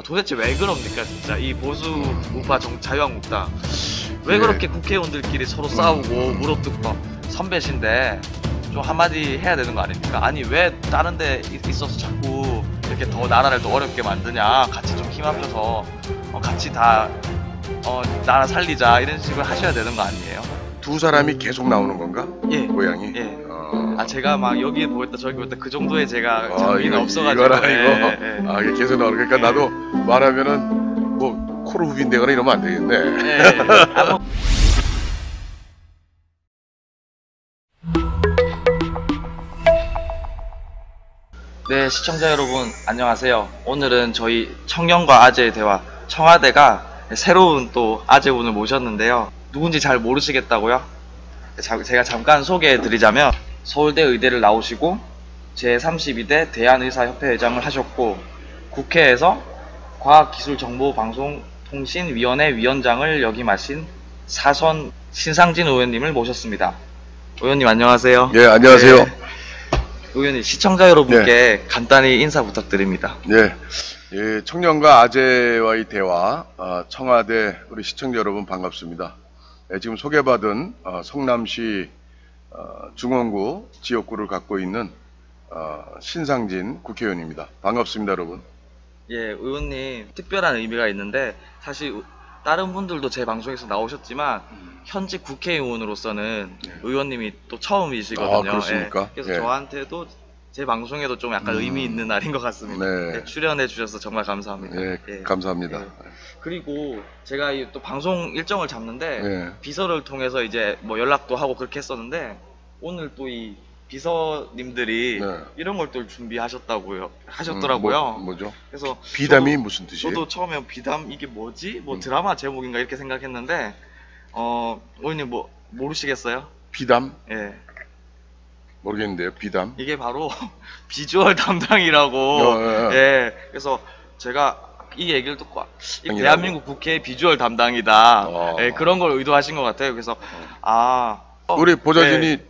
도대체 왜 그럽니까 진짜 이 보수 우파 자유한국당 왜 그렇게 국회의원들끼리 서로 싸우고 물어뜯고 선배신데 좀 한마디 해야 되는 거 아닙니까? 아니 왜 다른 데 있어서 자꾸 이렇게 더 나라를 더 어렵게 만드냐, 같이 좀 힘 합쳐서 같이 다 나라 살리자 이런 식으로 하셔야 되는 거 아니에요? 두 사람이 계속 나오는 건가? 예. 모양이? 예. 제가 막 여기 보였다 저기 보였다 그 정도의 제가 장비는 없어가지고. 이거라 이거. 이게 계속 나오는 그러니까 나도 말하면은 뭐 코를 후빈대거나 이러면 안 되겠네. 네, 시청자 여러분 안녕하세요. 오늘은 저희 청년과 아재의 대화 청와대가 새로운 또 아재분을 모셨는데요. 누군지 잘 모르시겠다고요? 제가 잠깐 소개해 드리자면 서울대 의대를 나오시고 제32대 대한의사협회 회장을 하셨고 국회에서 과학기술정보방송통신위원회 위원장을 역임하신 사선 신상진 의원님을 모셨습니다. 의원님 안녕하세요. 예, 안녕하세요. 네. 의원님, 시청자 여러분께 간단히 인사 부탁드립니다. 예, 청년과 아재와의 대화, 청와대 우리 시청자 여러분 반갑습니다. 지금 소개받은 성남시 중원구 지역구를 갖고 있는 신상진 국회의원입니다. 반갑습니다, 여러분. 예, 의원님 특별한 의미가 있는데 사실 다른 분들도 제 방송에서 나오셨지만 현직 국회의원으로서는 의원님이 또 처음이시거든요. 그렇습니까? 예, 그래서 저한테도 제 방송에도 좀 약간 의미 있는 날인 것 같습니다. 네. 예, 출연해 주셔서 정말 감사합니다. 예, 감사합니다. 예. 그리고 제가 또 방송 일정을 잡는데 비서를 통해서 이제 뭐 연락도 하고 그렇게 했었는데 오늘 또 이 비서님들이 이런 걸 또 준비하셨더라고요. 뭐죠? 그래서 비담이 무슨 뜻이에요? 저도 처음에 비담 이게 뭐지? 뭐 드라마 제목인가 이렇게 생각했는데 의원님 뭐 모르시겠어요? 비담? 예. 모르겠는데요. 비담? 이게 바로 비주얼 담당이라고. 예. 그래서 제가 이 얘기를 듣고 대한민국 국회의 비주얼 담당이다. 예, 그런 걸 의도하신 것 같아요. 그래서 우리 보좌진이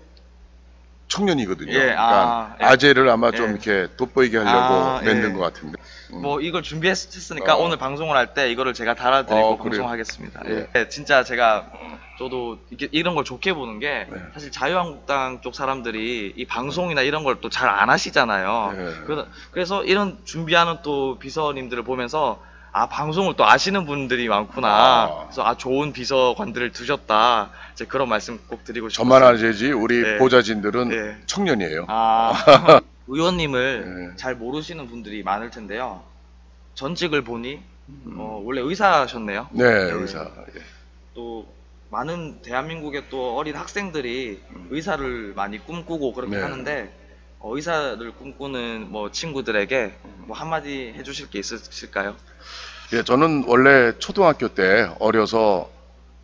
청년이거든요. 그러니까 아재를 아마 좀 이렇게 돋보이게 하려고 만든 것 같은데. 뭐 이걸 준비했으니까 오늘 방송을 할 때 이거를 제가 달아드리고 방송하겠습니다. 예, 진짜 저도 이런 걸 좋게 보는 게 사실 자유한국당 쪽 사람들이 이 방송이나 이런 걸 또 잘 안 하시잖아요. 그래서 이런 준비하는 또 비서님들을 보면서 방송을 또 아시는 분들이 많구나. 그래서 좋은 비서관들을 두셨다. 이제 그런 말씀 꼭 드리고 싶습니다. 저만 아재지 우리 보좌진들은 청년이에요. 의원님을 잘 모르시는 분들이 많을 텐데요. 전직을 보니 원래 의사셨네요. 네, 의사. 또 많은 대한민국의 또 어린 학생들이 의사를 많이 꿈꾸고 그렇게 하는데 의사를 꿈꾸는 뭐 친구들에게 뭐 한마디 해주실 게 있으실까요? 예, 저는 원래 초등학교 때 어려서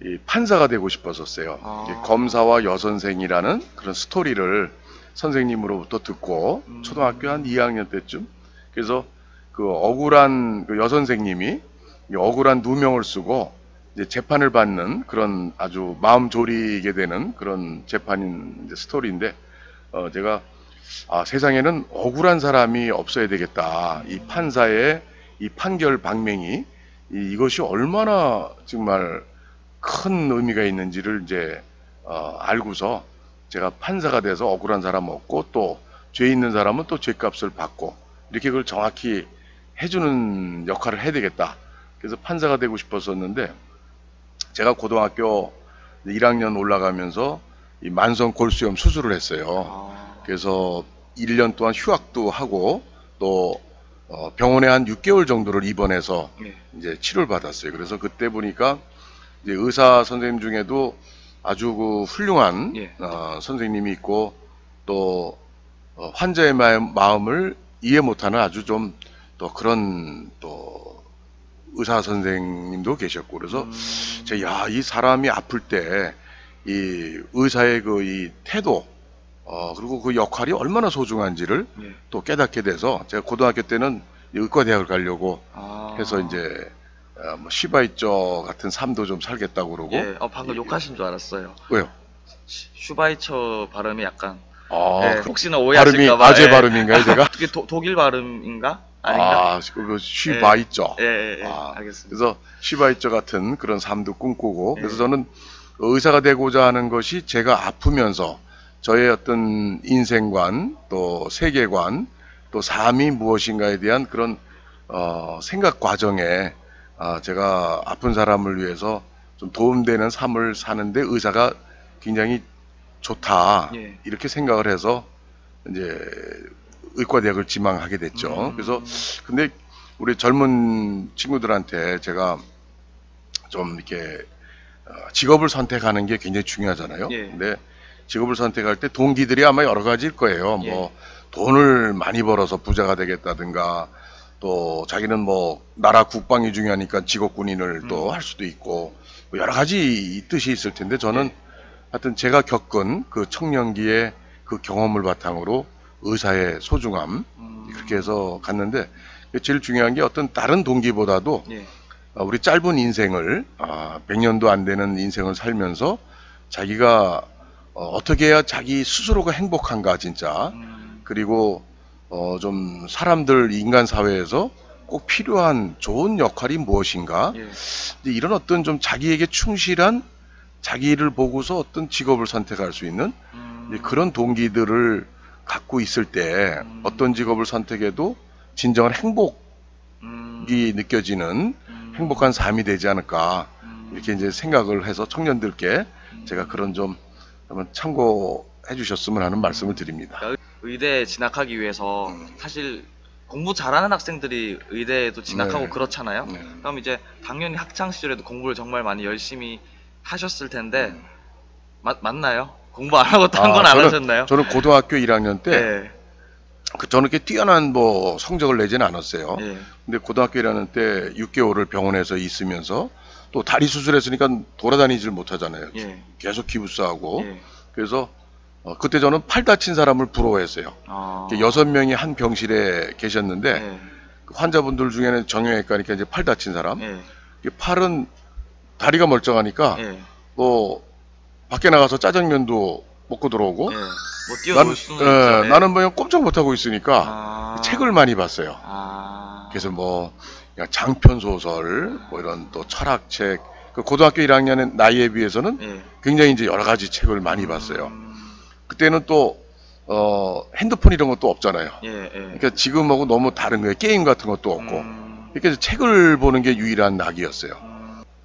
이 판사가 되고 싶었었어요. 검사와 여선생이라는 그런 스토리를 선생님으로부터 듣고 초등학교 한 2학년 때쯤, 그래서 그 억울한 그 여선생님이 억울한 누명을 쓰고 이제 재판을 받는 그런 아주 마음 졸이게 되는 그런 재판인 스토리인데, 제가 세상에는 억울한 사람이 없어야 되겠다. 이 판사의 이 판결 방맹이 이것이 얼마나 정말 큰 의미가 있는지를 이제 알고서 제가 판사가 돼서 억울한 사람 없고 또 죄 있는 사람은 또 죄값을 받고 이렇게 그걸 정확히 해주는 역할을 해야 되겠다. 그래서 판사가 되고 싶었었는데 제가 고등학교 1학년 올라가면서 이 만성 골수염 수술을 했어요. 그래서 1년 동안 휴학도 하고 또 병원에 한 6개월 정도를 입원해서 이제 치료를 받았어요. 그래서 그때 보니까 이제 의사 선생님 중에도 아주 그 훌륭한 선생님이 있고 또 환자의 마음을 이해 못하는 아주 좀 또 그런 또 의사 선생님도 계셨고, 그래서 제가 이 사람이 아플 때 이 의사의 그 이 태도 그리고 그 역할이 얼마나 소중한지를 또 깨닫게 돼서 제가 고등학교 때는 의과대학을 가려고 해서 이제 뭐 슈바이처 같은 삶도 좀 살겠다고 그러고. 방금 욕하신 줄 알았어요. 왜요? 슈바이처 발음이 약간 그 혹시나 오해하실까봐. 발음이 아재 발음인가요, 제가? 그게 독일 발음인가? 아닌가? 그거 쉬바이쩌. 예, 아, 알겠습니다. 그래서 쉬바이쩌 같은 그런 삶도 꿈꾸고, 그래서 저는 의사가 되고자 하는 것이 제가 아프면서 저의 어떤 인생관, 또 세계관, 또 삶이 무엇인가에 대한 그런 생각 과정에 제가 아픈 사람을 위해서 좀 도움되는 삶을 사는데 의사가 굉장히 좋다, 이렇게 생각을 해서 이제 의과대학을 지망하게 됐죠. 그래서 근데 우리 젊은 친구들한테 제가 좀 이렇게 직업을 선택하는 게 굉장히 중요하잖아요. 근데 직업을 선택할 때 동기들이 아마 여러 가지일 거예요. 뭐 돈을 많이 벌어서 부자가 되겠다든가, 또 자기는 뭐 나라 국방이 중요하니까 직업군인을 또 할 수도 있고, 뭐 여러 가지 뜻이 있을 텐데 저는 하여튼 제가 겪은 그 청년기의 그 경험을 바탕으로 의사의 소중함, 그렇게 해서 갔는데, 제일 중요한 게 어떤 다른 동기보다도 우리 짧은 인생을 100년도 안 되는 인생을 살면서 자기가 어떻게 해야 자기 스스로가 행복한가 진짜, 그리고 좀 사람들 인간 사회에서 꼭 필요한 좋은 역할이 무엇인가, 이런 어떤 좀 자기에게 충실한, 자기를 보고서 어떤 직업을 선택할 수 있는 그런 동기들을 갖고 있을 때 어떤 직업을 선택해도 진정한 행복이 느껴지는 행복한 삶이 되지 않을까, 이렇게 이제 생각을 해서 청년들께 제가 그런 좀 한번 참고해 주셨으면 하는 말씀을 드립니다. 의대에 진학하기 위해서 사실 공부 잘하는 학생들이 의대에도 진학하고 그렇잖아요. 그럼 이제 당연히 학창 시절에도 공부를 정말 많이 열심히 하셨을 텐데 맞나요? 공부 안 하고 딴 건 안 하셨나요? 저는 고등학교 1학년 때 저는 이렇게 뛰어난 뭐 성적을 내지는 않았어요. 근데 고등학교 1학년 때 6개월을 병원에서 있으면서 또 다리 수술했으니까 돌아다니질 못하잖아요. 계속 기부스하고. 그래서 그때 저는 팔 다친 사람을 부러워했어요. 6명이 한 병실에 계셨는데 그 환자분들 중에는 정형외과니까 이제 팔 다친 사람, 팔은 다리가 멀쩡하니까 또 밖에 나가서 짜장면도 먹고 들어오고, 뭐 뛰어놀 수는 있죠. 나는 뭐 그냥 꼼짝 못하고 있으니까 책을 많이 봤어요. 그래서 뭐 그냥 장편 소설, 뭐 이런 또 철학책, 그 고등학교 1학년의 나이에 비해서는 굉장히 이제 여러 가지 책을 많이 봤어요. 그때는 또 핸드폰 이런 것도 없잖아요. 그러니까 지금하고 너무 다른 거예요. 게임 같은 것도 없고. 그러니까 책을 보는 게 유일한 낙이었어요.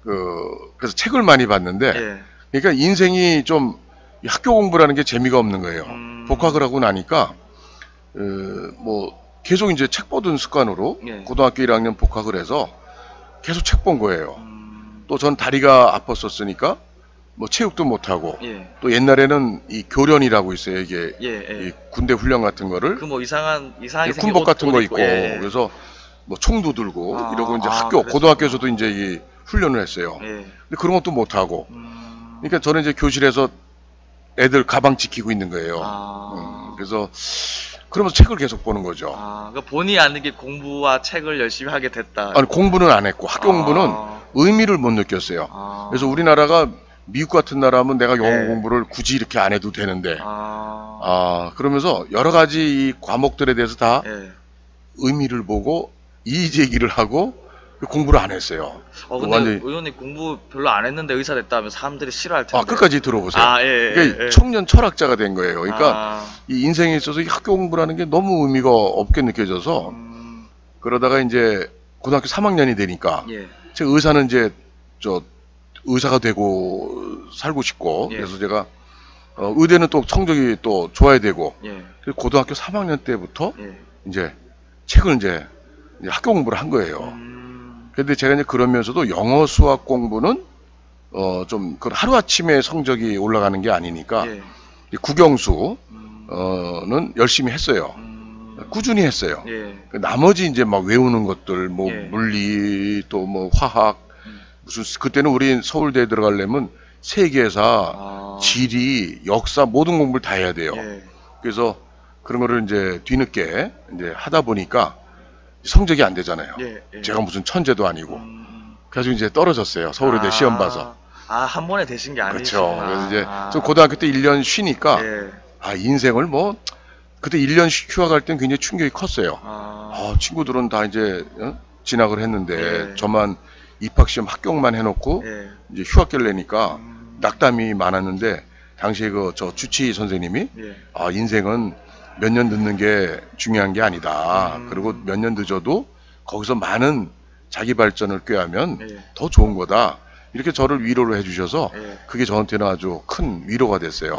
그래서 책을 많이 봤는데, 그러니까 인생이 좀 학교 공부라는 게 재미가 없는 거예요. 복학을 하고 나니까 뭐 계속 이제 책 보던 습관으로 고등학교 1학년 복학을 해서 계속 책 본 거예요. 또 전 다리가 아팠었으니까 뭐 체육도 못하고, 또 옛날에는 이 교련이라고 있어요. 이게 이 군대 훈련 같은 거를 그 뭐 이상하게 생긴 군복 같은 거 입고, 입고 그래서 뭐 총도 들고 이러고 이제 고등학교에서도 이제 이 훈련을 했어요. 근데 그런 것도 못하고, 그러니까 저는 이제 교실에서 애들 가방 지키고 있는 거예요. 그래서 그러면서 책을 계속 보는 거죠. 그러니까 본의 아니게 공부와 책을 열심히 하게 됐다. 아니, 공부는 안 했고 학교 공부는 의미를 못 느꼈어요. 그래서 우리나라가 미국 같은 나라면 내가 영어 공부를 굳이 이렇게 안 해도 되는데, 그러면서 여러 가지 이 과목들에 대해서 다 의미를 보고 이의제기를 하고 공부를 안 했어요. 근데 완전히 의원님 공부 별로 안 했는데 의사 됐다면 사람들이 싫어할 텐데. 끝까지 들어보세요. 그러니까 청년 철학자가 된 거예요. 그러니까 이 인생에 있어서 이 학교 공부라는 게 너무 의미가 없게 느껴져서, 그러다가 이제 고등학교 3학년이 되니까 제가 의사는 이제 의사가 되고 살고 싶고, 그래서 제가 의대는 또 성적이 또 좋아야 되고, 그래서 고등학교 3학년 때부터 이제 책을 이제 학교 공부를 한 거예요. 근데 제가 이제 그러면서도 영어 수학 공부는 좀 그 하루아침에 성적이 올라가는 게 아니니까 국영수는 열심히 했어요. 꾸준히 했어요. 나머지 이제 막 외우는 것들, 뭐 물리, 또 뭐 화학, 무슨 그때는 우리 서울대에 들어가려면 세계사, 지리, 역사 모든 공부를 다 해야 돼요. 그래서 그런 거를 이제 뒤늦게 이제 하다 보니까 성적이 안 되잖아요. 제가 무슨 천재도 아니고. 그래서 이제 떨어졌어요. 서울의대 시험 봐서. 한 번에 되신 게 아니죠. 그렇죠. 그래서 이제 좀 고등학교 때 1년 쉬니까 인생을 뭐 그때 1년 휴학할 땐 굉장히 충격이 컸어요. 친구들은 다 이제 진학을 했는데 예. 저만 입학시험 합격만 해놓고 예. 이제 휴학계를 내니까 낙담이 많았는데 당시에 저 주치 선생님이 예. 인생은 몇 년 늦는 게 중요한 게 아니다. 그리고 몇 년 늦어도 거기서 많은 자기 발전을 꾀하면 예. 더 좋은 거다. 이렇게 저를 위로를 해주셔서 예. 그게 저한테는 아주 큰 위로가 됐어요.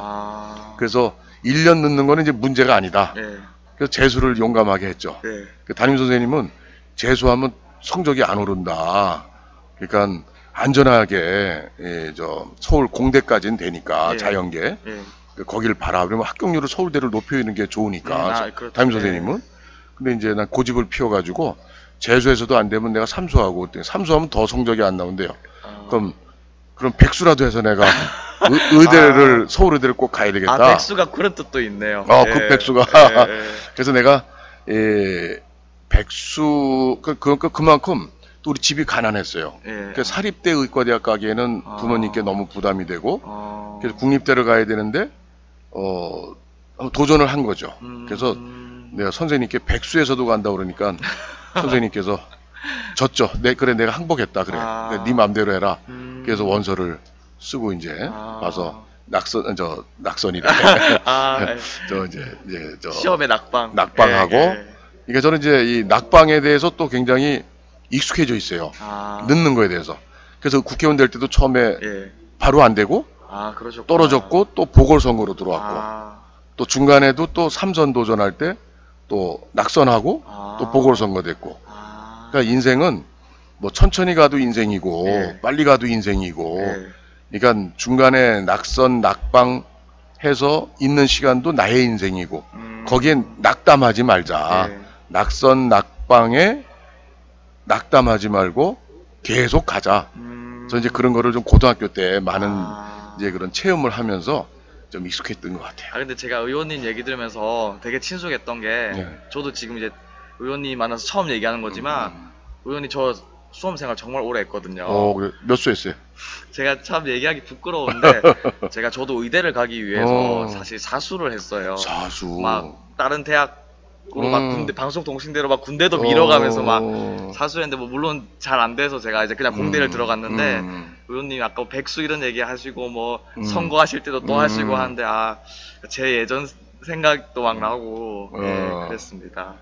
그래서 그래서 1년 늦는 거는 이제 문제가 아니다. 예. 그래서 재수를 용감하게 했죠. 예. 그 담임 선생님은 재수하면 성적이 안 오른다. 그러니까 안전하게 서울 공대까지는 되니까 예. 자연계 예. 거기를 봐라. 그러면 합격률을 서울대를 높이는 게 좋으니까 그렇죠. 담임 선생님은. 근데 이제 난 고집을 피워가지고 재수해서도 안 되면 내가 삼수하고 삼수하면 더 성적이 안 나온대요. 그럼 백수라도 해서 내가 의대를 서울의대를 꼭 가야 되겠다. 백수가 그런 뜻도 있네요. 그 백수가. 그래서 내가 백수 그만큼 또 우리 집이 가난했어요. 그러니까 사립대 의과대학 가기에는 부모님께 너무 부담이 되고 그래서 국립대를 가야 되는데 한번 도전을 한 거죠. 그래서 내가 선생님께 백수에서도 간다 그러니까 선생님께서 졌죠. 그래 내가 항복했다. 그래 네 맘대로 해라. 그래서 원서를 쓰고 이제 와서 낙선이래. 시험에 낙방하고. 그러니까 저는 이제 이 낙방에 대해서 또 굉장히 익숙해져 있어요. 늦는 거에 대해서. 그래서 국회의원 될 때도 처음에 바로 안 되고 떨어졌고 또 보궐선거로 들어왔고 또 중간에도 또 3선 도전할 때 또 낙선하고 또 보궐선거 됐고. 그러니까 인생은 뭐 천천히 가도 인생이고 빨리 가도 인생이고 그러니까 중간에 낙선 낙방 해서 있는 시간도 나의 인생이고 거기엔 낙담하지 말자. 낙선 낙방에 낙담하지 말고 계속 가자. 저 이제 그런 거를 좀 고등학교 때 많은 이제 그런 체험을 하면서 좀 익숙했던 것 같아요. 근데 제가 의원님 얘기 들으면서 되게 친숙했던 게 저도 지금 이제 의원님 만나서 처음 얘기하는 거지만 의원님 저 수험생활 정말 오래 했거든요. 그래. 몇 수 했어요? 제가 참 얘기하기 부끄러운데 저도 의대를 가기 위해서 사실 사수를 했어요. 사수. 막 다른 대학 막 군대 방송통신대로 막 군대도 밀어가면서 막 사수했는데 뭐 물론 잘 안 돼서 제가 이제 그냥 공대를 들어갔는데 의원님이 아까 백수 이런 얘기 하시고 뭐 선거하실 때도 또 하시고 하는데 제 예전 생각도 막 나고 그랬습니다.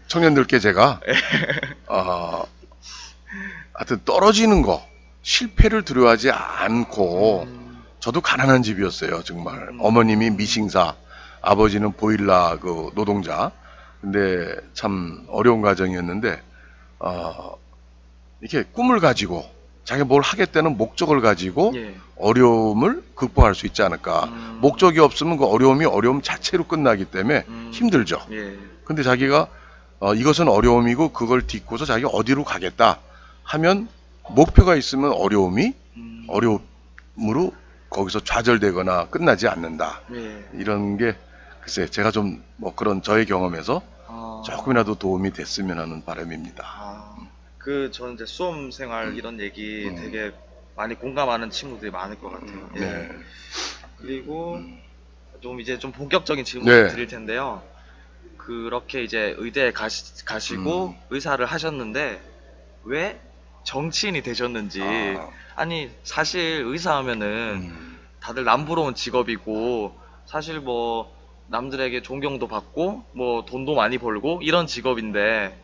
청년들께 제가 하여튼 떨어지는 거 실패를 두려워하지 않고 저도 가난한 집이었어요. 정말 어머님이 미싱사 아버지는 보일러 노동자. 근데 참 어려운 과정이었는데 이렇게 꿈을 가지고 자기가 뭘 하겠다는 목적을 가지고 어려움을 극복할 수 있지 않을까. 목적이 없으면 그 어려움이 어려움 자체로 끝나기 때문에 힘들죠. 근데 자기가 이것은 어려움이고 그걸 딛고서 자기가 어디로 가겠다 하면 목표가 있으면 어려움이 어려움으로 거기서 좌절되거나 끝나지 않는다. 이런 게 글쎄 제가 좀 뭐 그런 저의 경험에서 조금이라도 도움이 됐으면 하는 바람입니다. 저는 이제 수험 생활 이런 얘기 되게 많이 공감하는 친구들이 많을 것 같아요. 그리고 좀 이제 좀 본격적인 질문을 드릴 텐데요. 그렇게 이제 의대에 가시고 의사를 하셨는데 왜 정치인이 되셨는지. 아니 사실 의사하면은 다들 남부러운 직업이고 사실 뭐 남들에게 존경도 받고 뭐 돈도 많이 벌고 이런 직업인데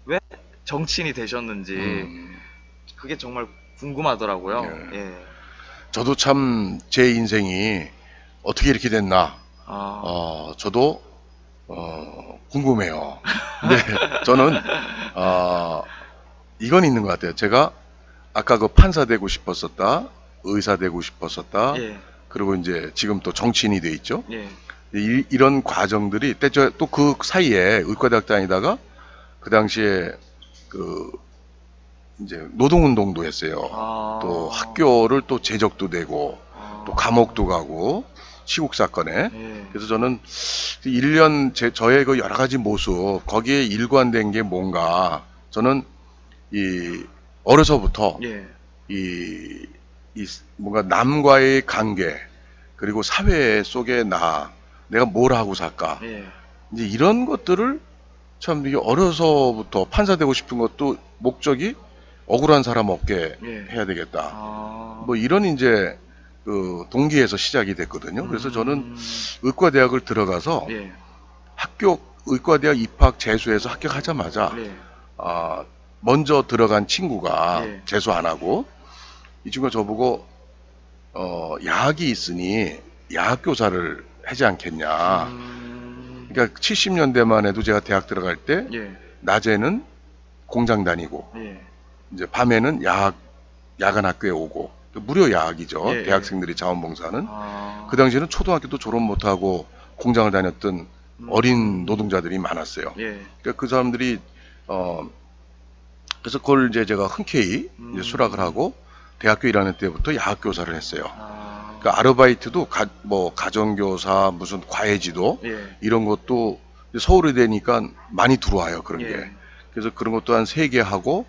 왜 정치인이 되셨는지 그게 정말 궁금하더라고요. 저도 참 제 인생이 어떻게 이렇게 됐나 저도 궁금해요. 근데 저는 이건 있는 것 같아요. 제가 아까 그 판사 되고 싶었었다, 의사 되고 싶었었다, 그리고 이제 지금 또 정치인이 돼 있죠. 이런 과정들이 또 그 사이에 의과대학 다니다가 그 당시에 이제 노동운동도 했어요. 또 학교를 또 제적도 되고 또 감옥도 가고 시국 사건에. 그래서 저는 1년 저의 그 여러 가지 모습 거기에 일관된 게 뭔가 저는 어려서부터 뭔가 남과의 관계 그리고 사회 속에 내가 뭘 하고 살까 이제 이런 것들을 참 이게 어려서부터 판사 되고 싶은 것도 목적이 억울한 사람 없게 예. 해야 되겠다. 아. 뭐 이런 이제 그 동기에서 시작이 됐거든요. 그래서 저는 의과대학을 들어가서 예. 학교 의과대학 입학 재수해서 합격하자마자 예. 먼저 들어간 친구가 예. 재수 안 하고 이 친구가 저보고 야학이 있으니 야학교사를 하지 않겠냐. 그러니까 70년대만 해도 제가 대학 들어갈 때 예. 낮에는 공장 다니고 예. 이제 밤에는 야간 학교에 오고 무료 야학이죠. 예. 대학생들이 자원봉사는. 아. 그 당시에는 초등학교도 졸업 못하고 공장을 다녔던 어린 노동자들이 많았어요. 예. 그러니까 그 사람들이 그래서 그걸 이제 제가 흔쾌히 이제 수락을 하고 대학교 1학년 때부터 야학교사를 했어요. 아. 그러니까 아르바이트도 뭐 가정교사 무슨 과외지도 예. 이런 것도 서울에 되니까 많이 들어와요. 그런 예. 게. 그래서 그런 것도 한 3개 하고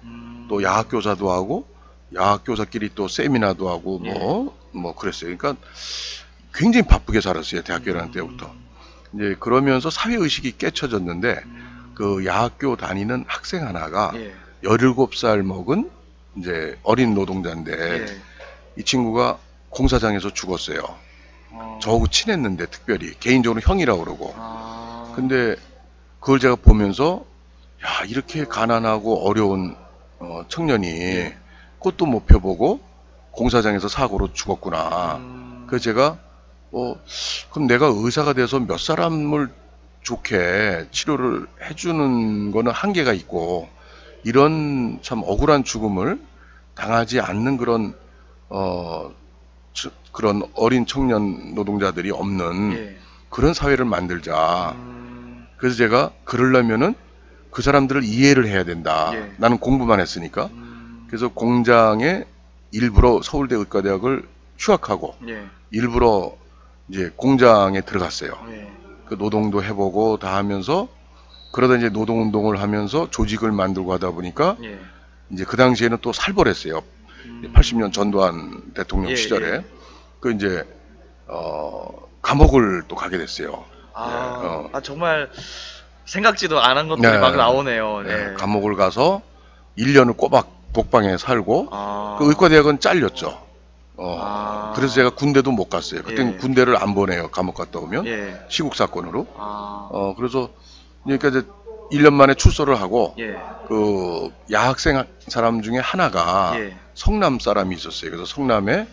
또 야학교사도 하고 야학교사끼리 또 세미나도 하고 뭐 그랬어요. 그러니까 굉장히 바쁘게 살았어요. 대학교 1학년 때부터. 이제 그러면서 사회의식이 깨쳐졌는데 그 야학교 다니는 학생 하나가 예. 17살 먹은 이제 어린 노동자인데 예. 이 친구가 공사장에서 죽었어요. 어. 저하고 친했는데 특별히 개인적으로 형이라고 그러고. 아. 근데 그걸 제가 보면서 야 이렇게 가난하고 어려운 청년이 예. 꽃도 못 펴보고 공사장에서 사고로 죽었구나. 그래서 제가 그럼 내가 의사가 돼서 몇 사람을 좋게 치료를 해주는 거는 한계가 있고 이런 참 억울한 죽음을 당하지 않는 그런 그런 어린 청년 노동자들이 없는 예. 그런 사회를 만들자. 그래서 제가 그러려면은 그 사람들을 이해를 해야 된다. 예. 나는 공부만 했으니까. 그래서 공장에 일부러 서울대 의과대학을 휴학하고 예. 일부러 이제 공장에 들어갔어요. 예. 그 노동도 해보고 다 하면서 그러다 이제 노동운동을 하면서 조직을 만들고 하다 보니까 예. 이제 그 당시에는 또 살벌했어요. 80년 전두환 대통령 예, 시절에 예. 그 이제 감옥을 또 가게 됐어요. 정말 생각지도 않은 것들이 네. 막 나오네요. 네, 네. 감옥을 가서 1년을 꼬박 독방에 살고 아. 그 의과대학은 잘렸죠. 그래서 제가 군대도 못 갔어요. 그때는 예. 군대를 안 보내요. 감옥 갔다 오면 예. 시국 사건으로. 아. 그래서 그러니까 이제 1년 만에 출소를 하고 예. 그 야학생 사람 중에 하나가 예. 성남 사람이 있었어요. 그래서 성남에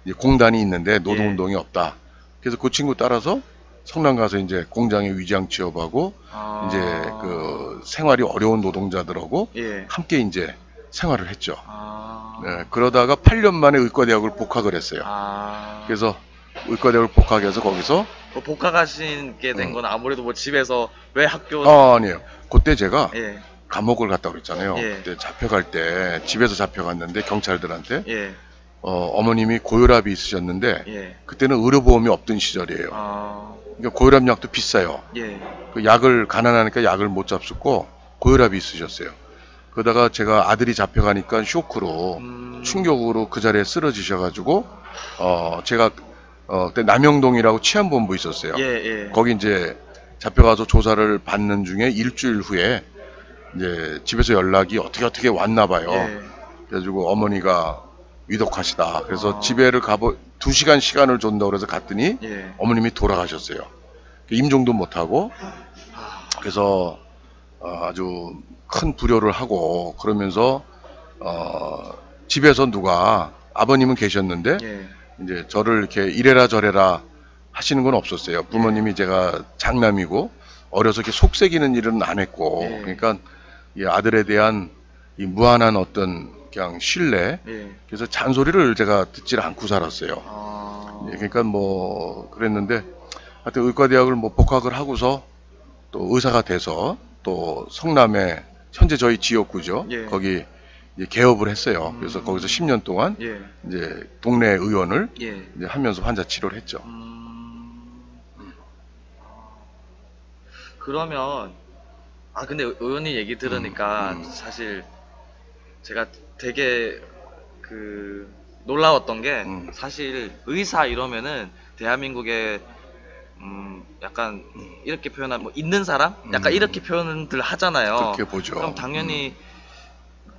이제 공단이 있는데 노동운동이 예. 없다. 그래서 그 친구 따라서 성남 가서 이제 공장에 위장 취업하고 아. 이제 그 생활이 어려운 노동자들하고 예. 함께 이제 생활을 했죠. 아. 네, 그러다가 8년 만에 의과대학을 복학을 했어요. 아. 그래서 의과대학을 복학해서 거기서 복학하시게 된 건 아무래도 뭐 집에서 왜 학교 아니에요. 그때 제가 예. 감옥을 갔다 그랬잖아요. 예. 그때 잡혀갈 때 집에서 잡혀갔는데 경찰들한테 예. 어머님이 고혈압이 있으셨는데 예. 그때는 의료보험이 없던 시절이에요. 아. 그러니까 고혈압 약도 비싸요. 예. 그 약을 가난하니까 약을 못 잡수고 고혈압이 있으셨어요. 그러다가 제가 아들이 잡혀가니까 쇼크로 충격으로 그 자리에 쓰러지셔가지고 제가 그때 남영동이라고 치안본부 있었어요. 예, 예. 거기 이제 잡혀가서 조사를 받는 중에 일주일 후에 이제 집에서 연락이 어떻게 왔나 봐요. 예. 그래가지고 어머니가 위독하시다. 그래서 집에를 2시간 시간을 준다고 그래서 갔더니 예. 어머님이 돌아가셨어요. 임종도 못하고 그래서 아주 큰 불효를 하고 그러면서 집에서 누가 아버님은 계셨는데 예. 이제 저를 이렇게 이래라 저래라 하시는 건 없었어요. 부모님이 제가 장남이고 어려서 이렇게 속삭이는 일은 안 했고 예. 그러니까 이 아들에 대한 이 무한한 어떤 그냥 신뢰 예. 그래서 잔소리를 제가 듣질 않고 살았어요. 아. 예, 그러니까 뭐 그랬는데 하여튼 의과대학을 뭐 복학을 하고서 또 의사가 돼서 또 성남에 현재 저희 지역구죠. 예. 거기 이제 개업을 했어요. 그래서 거기서 10년 동안 예. 이제 동네 의원을 예. 이제 하면서 환자 치료를 했죠. 그러면 근데 의원님 얘기 들으니까 사실 제가 되게 놀라웠던 게 사실 의사 이러면은 대한민국의 약간 이렇게 표현한 뭐 있는 사람? 약간 이렇게 표현들 하잖아요. 그렇게 보죠. 그럼 당연히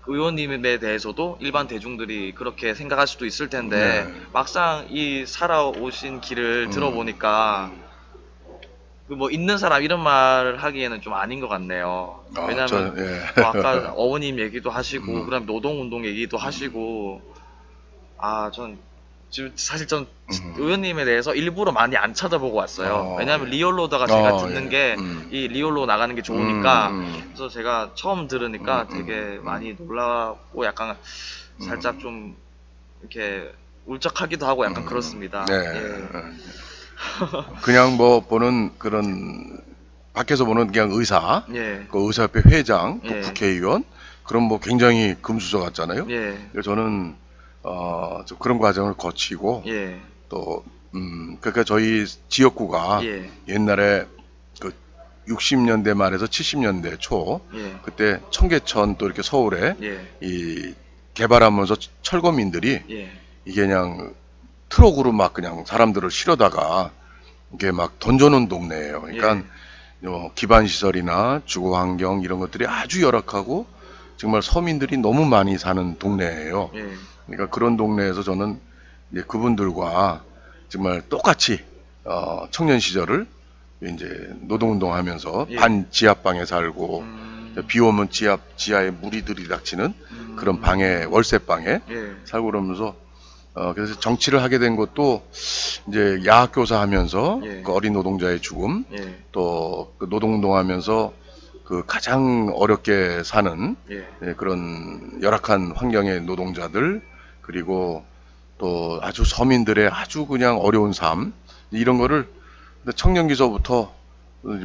의원님에 대해서도 일반 대중들이 그렇게 생각할 수도 있을 텐데 네. 막상 이 살아오신 길을 들어보니까 그 뭐 있는 사람 이런 말을 하기에는 좀 아닌 것 같네요. 왜냐면 뭐 아까 어머님 얘기도 하시고 그다음 노동운동 얘기도 하시고 전 지금 사실 전 의원님에 대해서 일부러 많이 안 찾아보고 왔어요. 왜냐면 리얼로다가 제가 듣는 게 이 리얼로 나가는 게 좋으니까 그래서 제가 처음 들으니까 되게 많이 놀라고 약간 살짝 좀 이렇게 울적하기도 하고 약간 그렇습니다. 네. 예. 그냥 뭐 보는 그런 밖에서 보는 그냥 의사, 예. 그 의사협회 회장, 또 예. 국회의원 그럼 뭐 굉장히 금수저 같잖아요. 예. 그래서 저는 좀 그런 과정을 거치고 예. 또 그러니까 저희 지역구가 예. 옛날에 그 60년대 말에서 70년대 초 예. 그때 청계천 또 이렇게 서울에 예. 이 개발하면서 철거민들이 예. 이게 그냥 트럭으로 막 그냥 사람들을 실어다가 이게 막 던져놓은 동네예요. 그러니까 기반 시설이나 주거 환경 이런 것들이 아주 열악하고 정말 서민들이 너무 많이 사는 동네예요. 예. 그러니까 그런 동네에서 저는 이제 그분들과 정말 똑같이 청년 시절을 이제 노동운동하면서 반 지하방에 살고 비 오면 지하에 물이 들이닥치는 그런 방에 월세방에 살고 그러면서 그래서 정치를 하게 된 것도 이제 야학교사 하면서 그 어린 노동자의 죽음 또 그 노동운동하면서 그 가장 어렵게 사는 그런 열악한 환경의 노동자들 그리고 또 아주 서민들의 아주 그냥 어려운 삶 이런 거를 청년기서부터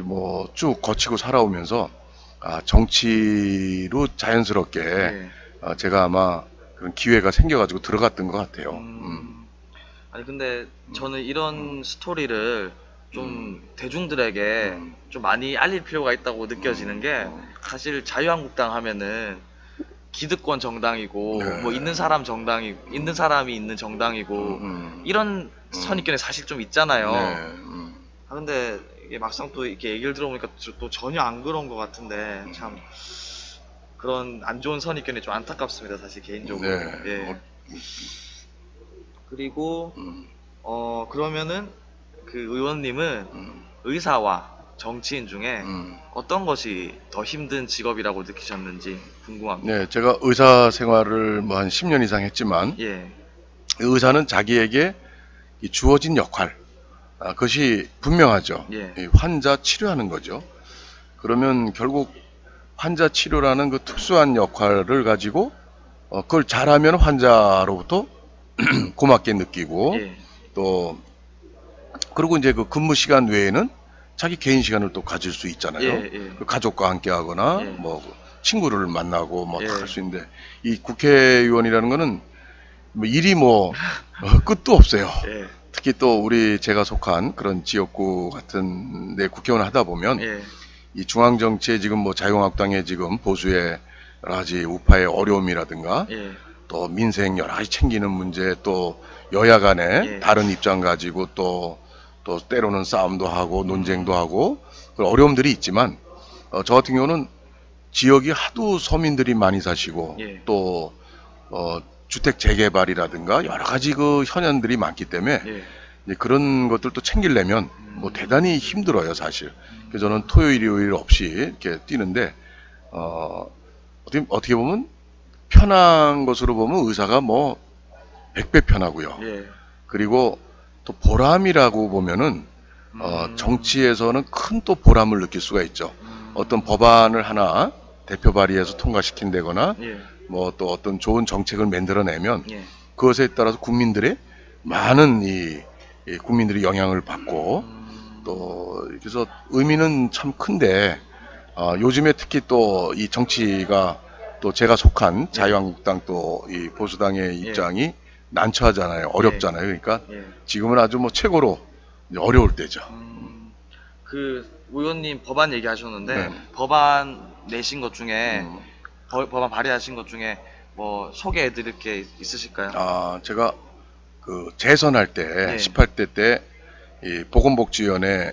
뭐 쭉 거치고 살아오면서 정치로 자연스럽게 제가 아마 그런 기회가 생겨가지고 들어갔던 것 같아요. 아니 근데 저는 이런 스토리를 좀 대중들에게 좀 많이 알릴 필요가 있다고 느껴지는 게 사실 자유한국당 하면은 기득권 정당이고 뭐 있는 사람 정당이 있는 사람이 있는 정당이고 이런 선입견이 사실 좀 있잖아요. 근데 이게 막상 또 이렇게 얘기를 들어보니까 또 전혀 안 그런 것 같은데 참 그런 안 좋은 선입견이 좀 안타깝습니다, 사실 개인적으로. 예. 그리고 그러면은 그 의원님은 의사와 정치인 중에 어떤 것이 더 힘든 직업이라고 느끼셨는지 궁금합니다. 네, 제가 의사 생활을 뭐 한 10년 이상 했지만 의사는 자기에게 이 주어진 역할 그것이 분명하죠. 이 환자 치료하는 거죠. 그러면 결국 환자 치료라는 그 특수한 역할을 가지고 그걸 잘하면 환자로부터 고맙게 느끼고 또 그리고 이제 그 근무 시간 외에는 자기 개인 시간을 또 가질 수 있잖아요. 그 가족과 함께 하거나 뭐 친구를 만나고 뭐 다 할 수 있는데 이 국회의원이라는 거는 뭐 일이 뭐 끝도 없어요. 특히 또 우리 제가 속한 그런 지역구 같은 데 국회의원을 하다 보면 이 중앙정치에 지금 뭐 자유한국당의 지금 보수의 여러 가지 우파의 어려움이라든가 또 민생 여러 가지 챙기는 문제 또 여야 간에 다른 입장 가지고 또 때로는 싸움도 하고 논쟁도 하고 그런 어려움들이 있지만 저 같은 경우는 지역이 하도 서민들이 많이 사시고 또 주택 재개발이라든가 여러 가지 그 현안들이 많기 때문에 이제 그런 것들도 챙기려면 뭐 대단히 힘들어요 사실. 그래서 저는 토요일 일요일 없이 이렇게 뛰는데 어떻게 보면 편한 것으로 보면 의사가 뭐 100배 편하고요. 그리고 또 보람이라고 보면은 정치에서는 큰 또 보람을 느낄 수가 있죠. 어떤 법안을 하나 대표 발의해서 통과시킨다거나 뭐 또 어떤 좋은 정책을 만들어내면 그것에 따라서 국민들의 많은 이 국민들이 영향을 받고 또 그래서 의미는 참 큰데 요즘에 특히 또 이 정치가 또 제가 속한 자유한국당 또 이 보수당의 입장이 난처하잖아요. 어렵잖아요. 그러니까 지금은 아주 뭐 최고로 어려울 때죠. 그 의원님 법안 얘기하셨는데 법안 내신 것 중에 법안 발의하신 것 중에 뭐 소개해드릴 게 있으실까요? 제가 그 재선할 때 18대 때 이 보건복지위원회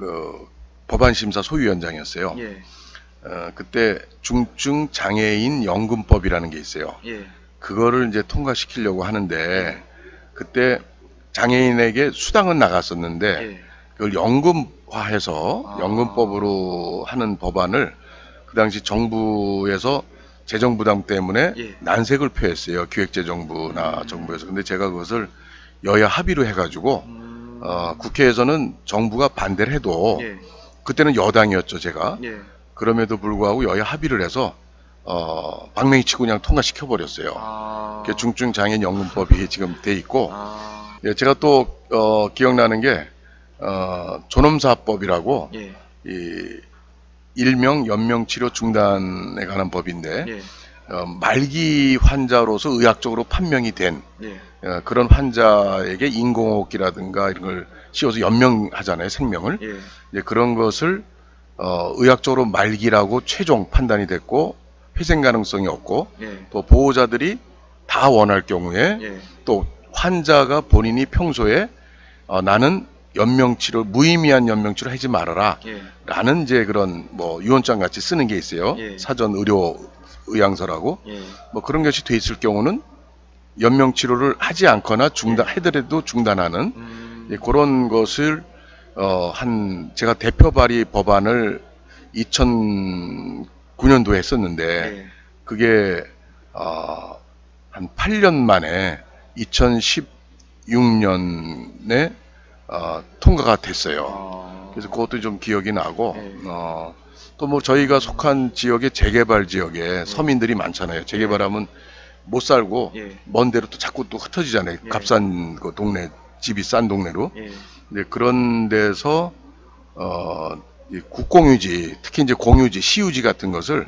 그 법안심사 소위원장이었어요. 예. 그때 중증 장애인 연금법이라는 게 있어요. 예. 그거를 이제 통과시키려고 하는데 그때 장애인에게 수당은 나갔었는데 예. 그걸 연금화해서 연금법으로 하는 법안을 그 당시 정부에서 재정 부담 때문에 예. 난색을 표했어요. 기획재정부나 정부에서. 근데 제가 그것을 여야 합의로 해가지고 국회에서는 정부가 반대를 해도 예. 그때는 여당이었죠, 제가. 예. 그럼에도 불구하고 여야 합의를 해서 방맹이 치고 그냥 통과시켜 버렸어요. 중증 장애인 연금법이 지금 돼 있고 예, 제가 또 기억나는 게 존엄사법이라고 예. 이 일명 연명 치료 중단에 관한 법인데 예. 말기 환자로서 의학적으로 판명이 된 예. 그런 환자에게 인공호흡기라든가 이런 걸 씌워서 연명하잖아요, 생명을. 예. 이제 그런 것을 의학적으로 말기라고 최종 판단이 됐고 회생 가능성이 없고 예. 또 보호자들이 다 원할 경우에 예. 또 환자가 본인이 평소에 나는 연명치료 무의미한 연명치료 하지 말아라 예. 라는 이제 그런 뭐 유언장 같이 쓰는 게 있어요. 예. 사전 의료 의향서라고 예. 뭐 그런 것이 돼 있을 경우는 연명치료를 하지 않거나 해더라도 중단하는 예, 그런 것을 제가 대표 발의 법안을 2009년도에 했었는데 예. 그게 한 8년 만에 2016년에 통과가 됐어요. 그래서 그것도 좀 기억이 나고 또 뭐 저희가 속한 지역에 재개발 지역에 서민들이 많잖아요. 재개발하면 못 살고 예. 먼 데로 또 자꾸 또 흩어지잖아요. 예. 값싼 그 동네 집이 싼 동네로. 예. 네, 그런 데서 이 국공유지, 특히 이제 공유지, 시유지 같은 것을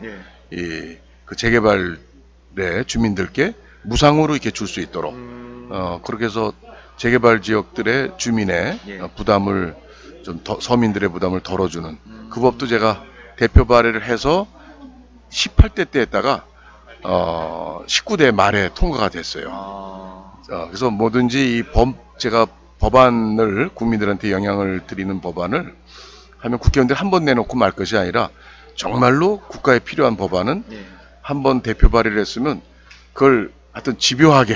예. 그 재개발의 주민들께 무상으로 이렇게 줄 수 있도록 그렇게 해서 재개발 지역들의 주민의 예. 부담을 좀 서민들의 부담을 덜어주는 그 법도 제가 대표 발의를 해서 18대 때 했다가 19대 말에 통과가 됐어요. 그래서 뭐든지 제가 법안을 국민들한테 영향을 드리는 법안을 하면 국회의원들 한 번 내놓고 말 것이 아니라 정말로 국가에 필요한 법안은 한 번 대표 발의를 했으면 그걸 하여튼 집요하게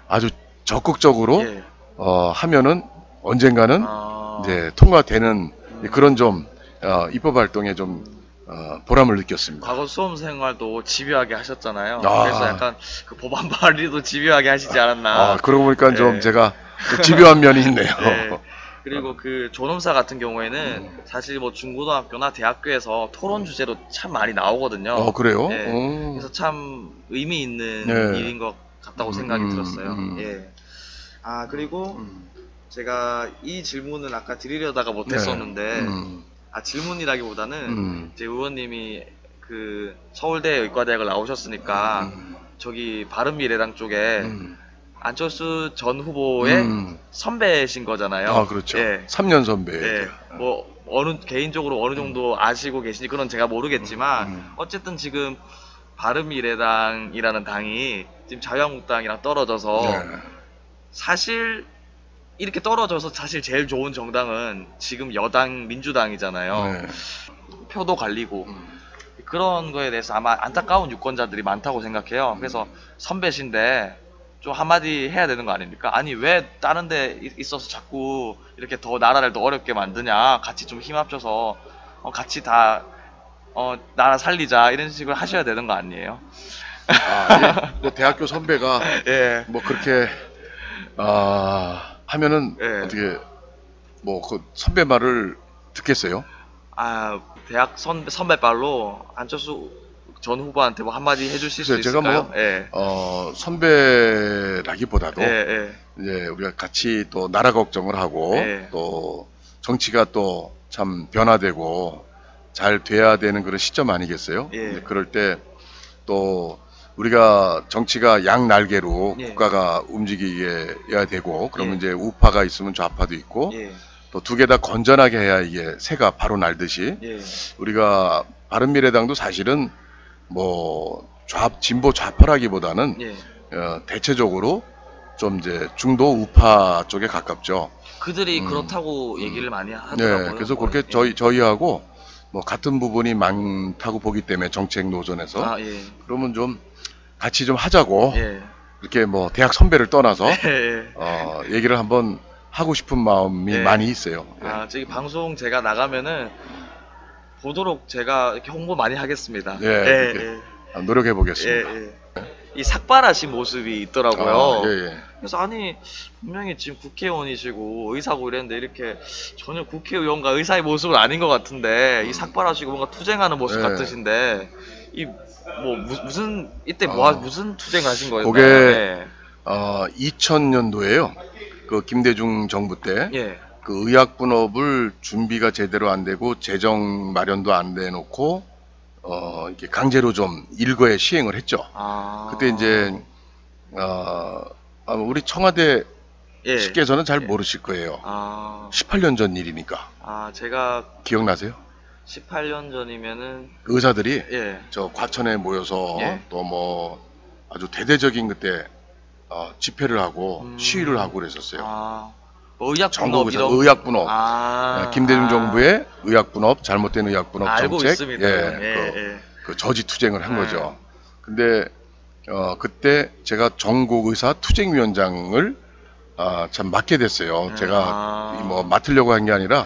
아주 적극적으로 하면은 언젠가는 이제 통과되는 그런 좀 입법 활동에 좀 보람을 느꼈습니다. 과거 수험 생활도 집요하게 하셨잖아요. 그래서 약간 그 법안 발의도 집요하게 하시지 않았나. 그러고 보니까 좀 제가 집요한 면이 있네요. 그리고 그 존엄사 같은 경우에는 사실 뭐 중고등학교나 대학교에서 토론 주제로 참 많이 나오거든요. 그래요? 그래서 참 의미 있는 일인 것 같다고 생각이 들었어요. 예. 그리고 제가 이 질문을 아까 드리려다가 못했었는데 질문이라기보다는 이제 의원님이 그 서울대 의과대학을 나오셨으니까 저기 바른미래당 쪽에 안철수 전 후보의 선배신 거잖아요. 그렇죠. 예. 3년 선배. 예. 뭐 개인적으로 어느 정도 아시고 계신지 그건 제가 모르겠지만 어쨌든 지금 바른미래당이라는 당이 지금 자유한국당이랑 떨어져서 사실 이렇게 떨어져서 사실 제일 좋은 정당은 지금 여당 민주당이잖아요. 표도 갈리고 그런 거에 대해서 아마 안타까운 유권자들이 많다고 생각해요. 그래서 선배신데 좀 한마디 해야 되는 거 아닙니까? 아니 왜 다른 데 있어서 자꾸 이렇게 더 나라를 더 어렵게 만드냐, 같이 좀 힘 합쳐서 같이 다 나라 살리자 이런 식으로 하셔야 되는 거 아니에요? 뭐 대학교 선배가 뭐 그렇게 하면은 어떻게 뭐 그 선배 말을 듣겠어요? 대학 선배 말로 안철수 전 후보한테 뭐 한마디 해주실 수 제가 있을까요? 뭐 선배라기보다도 이제 우리가 같이 또 나라 걱정을 하고 또 정치가 또 참 변화되고 잘 돼야 되는 그런 시점 아니겠어요? 그럴 때 또 우리가 정치가 양날개로 국가가 움직이게 되고 그러면 이제 우파가 있으면 좌파도 있고 또 두 개 다 건전하게 해야 이게 새가 바로 날듯이 우리가 바른미래당도 사실은 뭐 진보 좌파라기보다는 대체적으로 좀 이제 중도 우파 쪽에 가깝죠. 그들이 그렇다고 얘기를 많이 하더라고요. 네, 그래서 그렇게 저희하고 뭐 같은 부분이 많다고 보기 때문에 정책 노선에서 아, 예. 그러면 좀 같이 좀 하자고 예. 이렇게 뭐 대학 선배를 떠나서 예. 얘기를 한번 하고 싶은 마음이 예. 많이 있어요. 예. 아, 저기 방송 제가 나가면은 보도록 제가 이렇게 홍보 많이 하겠습니다. 예, 예, 이렇게 예. 노력해 보겠습니다. 예, 예. 이 삭발하신 모습이 있더라고요. 예, 예. 그래서 아니 분명히 지금 국회의원이시고 의사고 이랬는데 이렇게 전혀 국회의원과 의사의 모습은 아닌 것 같은데 이 삭발하시고 뭔가 투쟁하는 모습 예. 같으신데 이 뭐 무슨 이때 무슨 투쟁하신 거예요? 그게 예. 2000년도에요. 그 김대중 정부 때 예. 그 의학 분업을 준비가 제대로 안 되고 재정 마련도 안 돼 놓고 이렇게 강제로 좀 일거에 시행을 했죠. 아. 그때 이제 우리 청와대 예. 식께서는 잘 예. 모르실 거예요. 아. 18년 전 일이니까. 아, 제가 기억나세요? 18년 전이면은 의사들이 예. 저 과천에 모여서 예. 또 뭐 아주 대대적인 그때 집회를 하고 시위를 하고 그랬었어요. 아. 뭐 의학 전국 분업 의사, 이런 의학 분업. 아. 김대중 정부의 의학 분업, 잘못된 의학 분업 알고 정책, 있습니다. 예. 그 저지 투쟁을 한 예. 거죠. 근데 그때 제가 전국 의사 투쟁위원장을 참 맡게 됐어요. 제가 뭐 맡으려고 한 게 아니라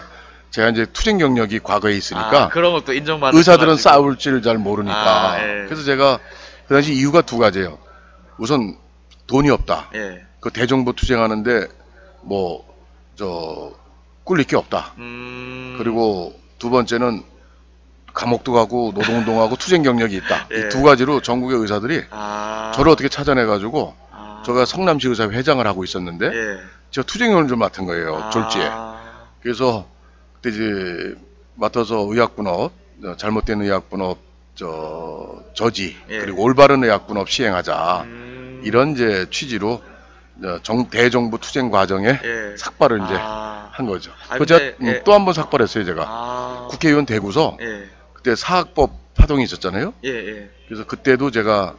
제가 이제 투쟁 경력이 과거에 있으니까 그런 것도 인정받는 의사들은 싸울 줄 잘 모르니까 예. 그래서 제가 그 당시 이유가 두 가지예요. 우선 돈이 없다. 예. 그 대정부 투쟁하는데 뭐 꿀릴 게 없다. 그리고 두 번째는 감옥도 가고 노동운동하고 투쟁 경력이 있다. 예. 이 두 가지로 전국의 의사들이 저를 어떻게 찾아내가지고 제가 성남시 의사 회장을 하고 있었는데 예. 제가 투쟁위원을 좀 맡은 거예요. 졸지에. 아. 그래서 그때 이제 맡아서 의학분업, 잘못된 의학분업 저지 예. 그리고 올바른 의학분업 시행하자 이런 이제 취지로 대정부 투쟁 과정에 예. 삭발을 이제 한 거죠. 아, 그 제가 근데, 예. 또 한 번 삭발했어요. 제가 국회의원 되고서 예. 그때 사학법 파동이 있었잖아요. 예. 예. 그래서 그때도 제가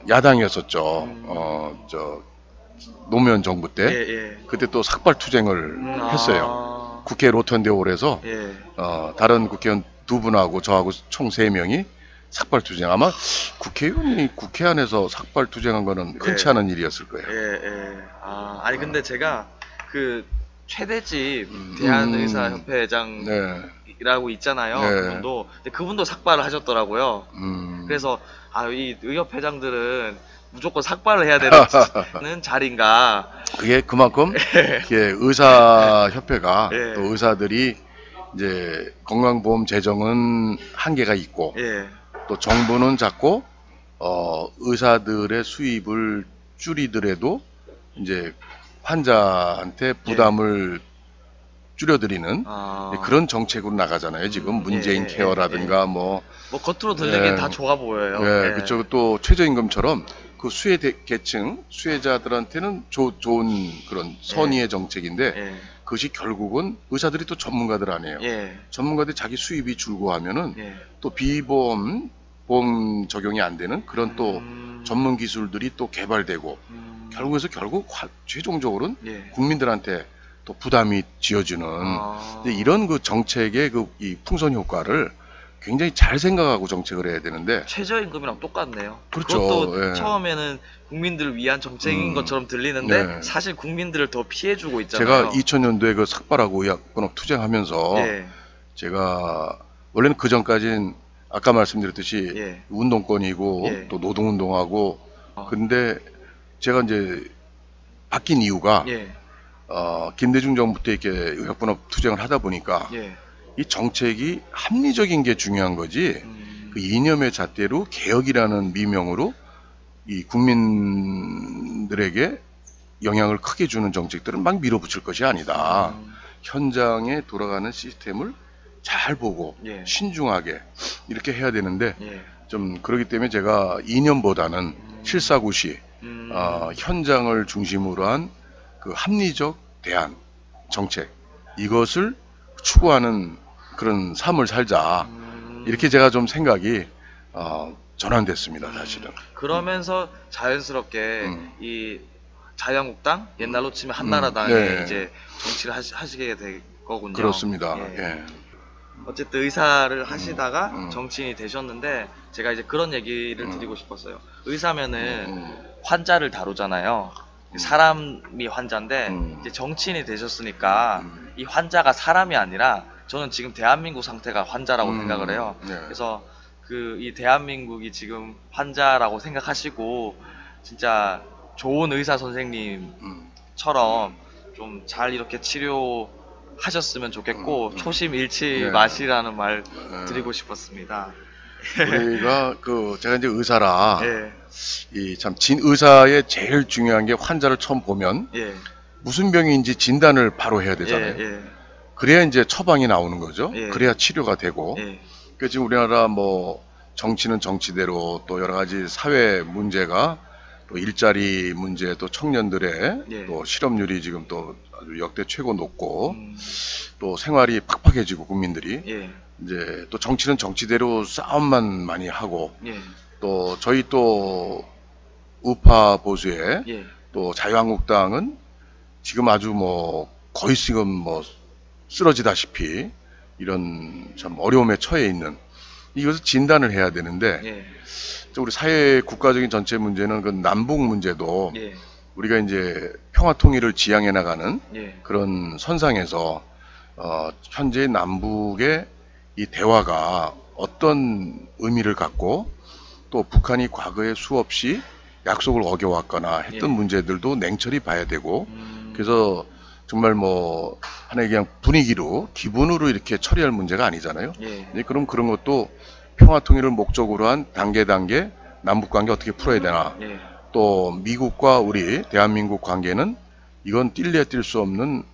야당이었었죠. 노무현 정부 때 예. 예. 그때 또 삭발 투쟁을 했어요. 국회 로턴데홀에서 예. 다른 국회의원 두 분하고 저하고 총 3명이 삭발 투쟁. 아마 국회의원이 국회 안에서 삭발 투쟁한 거는 흔치 예. 않은 일이었을 거예요. 예. 아니 근데 제가 그 최대집 대한의사협회장이라고 네. 있잖아요. 네. 그분도 근데 그분도 삭발을 하셨더라고요. 그래서 이 의협회장들은 무조건 삭발을 해야 되는 자리인가. 그게 그만큼 이게 의사협회가 예. 또 의사들이 이제 건강보험 재정은 한계가 있고 예. 또 정부는 자꾸 의사들의 수입을 줄이더라도 이제 환자한테 부담을 줄여드리는 그런 정책으로 나가잖아요. 지금 문재인 케어라든가 뭐 겉으로 들리기엔 다 좋아 보여요. 예, 그쵸. 또 최저임금처럼 그 계층 수혜자들한테는 좋은 그런 선의의 정책인데 그것이 결국은 의사들이 또 전문가들 아니에요. 전문가들이 자기 수입이 줄고 하면은 또 비보험 보험 적용이 안 되는 그런 또 전문 기술들이 또 개발되고 결국 최종적으로는 국민들한테 또 부담이 지어지는 이런 그 정책의 이 풍선 효과를 굉장히 잘 생각하고 정책을 해야 되는데 최저임금이랑 똑같네요. 그렇죠. 그것도 처음에는 국민들을 위한 정책인 것처럼 들리는데 사실 국민들을 더 피해주고 있잖아요. 제가 2000년도에 그 삭발하고 의학분업 투쟁하면서 제가 원래는 그 전까지는 아까 말씀드렸듯이 운동권이고 또 노동운동하고 근데 제가 이제 바뀐 이유가 김대중 정부 때 이렇게 의학분업 투쟁을 하다 보니까 이 정책이 합리적인 게 중요한 거지 그 이념의 잣대로 개혁이라는 미명으로 이 국민들에게 영향을 크게 주는 정책들은 막 밀어붙일 것이 아니다. 현장에 돌아가는 시스템을 잘 보고 신중하게 이렇게 해야 되는데 좀 그렇기 때문에 제가 이념보다는 실사구시 현장을 중심으로 한 그 합리적 대안 정책 이것을 추구하는 그런 삶을 살자 이렇게 제가 좀 생각이 전환됐습니다. 사실은. 그러면서 자연스럽게 이 자유한국당, 옛날로 치면 한나라당에 네. 이제 정치를 하시게 될 거군요. 그렇습니다. 예. 예. 어쨌든 의사를 하시다가 정치인이 되셨는데 제가 이제 그런 얘기를 드리고 싶었어요. 의사면은 환자를 다루잖아요. 사람이 환자인데 이제 정치인이 되셨으니까 이 환자가 사람이 아니라 저는 지금 대한민국 상태가 환자라고 생각을 해요. 네. 그래서 이 대한민국이 지금 환자라고 생각하시고 진짜 좋은 의사 선생님처럼 좀 잘 이렇게 치료하셨으면 좋겠고 초심 잃지 네. 마시라는 말 드리고 싶었습니다. 우리가 제가 이제 의사라 예. 이 참 의사의 제일 중요한 게 환자를 처음 보면 예. 무슨 병인지 진단을 바로 해야 되잖아요. 예. 그래야 이제 처방이 나오는 거죠. 예. 그래야 치료가 되고. 예. 그 지금 우리나라 뭐 정치는 정치대로 또 여러 가지 사회 문제가 또 일자리 문제 또 청년들의 예. 또 실업률이 지금 또 아주 역대 최고 높고 또 생활이 팍팍해지고 국민들이 예. 이제 또 정치는 정치대로 싸움만 많이 하고 예. 또 저희 또 우파 보수의 예. 또 자유한국당은 지금 아주 뭐 거의 지금 뭐 쓰러지다시피 이런 참 어려움에 처해 있는 이것을 진단을 해야 되는데 예. 우리 사회 국가적인 전체 문제는 그 남북 문제도 예. 우리가 이제 평화 통일을 지향해 나가는 예. 그런 선상에서 현재 남북의 이 대화가 어떤 의미를 갖고 또 북한이 과거에 수없이 약속을 어겨왔거나 했던 예. 문제들도 냉철히 봐야 되고 그래서 정말 뭐 하나의 그냥 분위기로 기분으로 이렇게 처리할 문제가 아니잖아요. 예. 그럼 그런 것도 평화 통일을 목적으로 한 단계 남북 관계 어떻게 풀어야 되나. 예. 또 미국과 우리 대한민국 관계는 이건 뛸래야 뛸 수 없는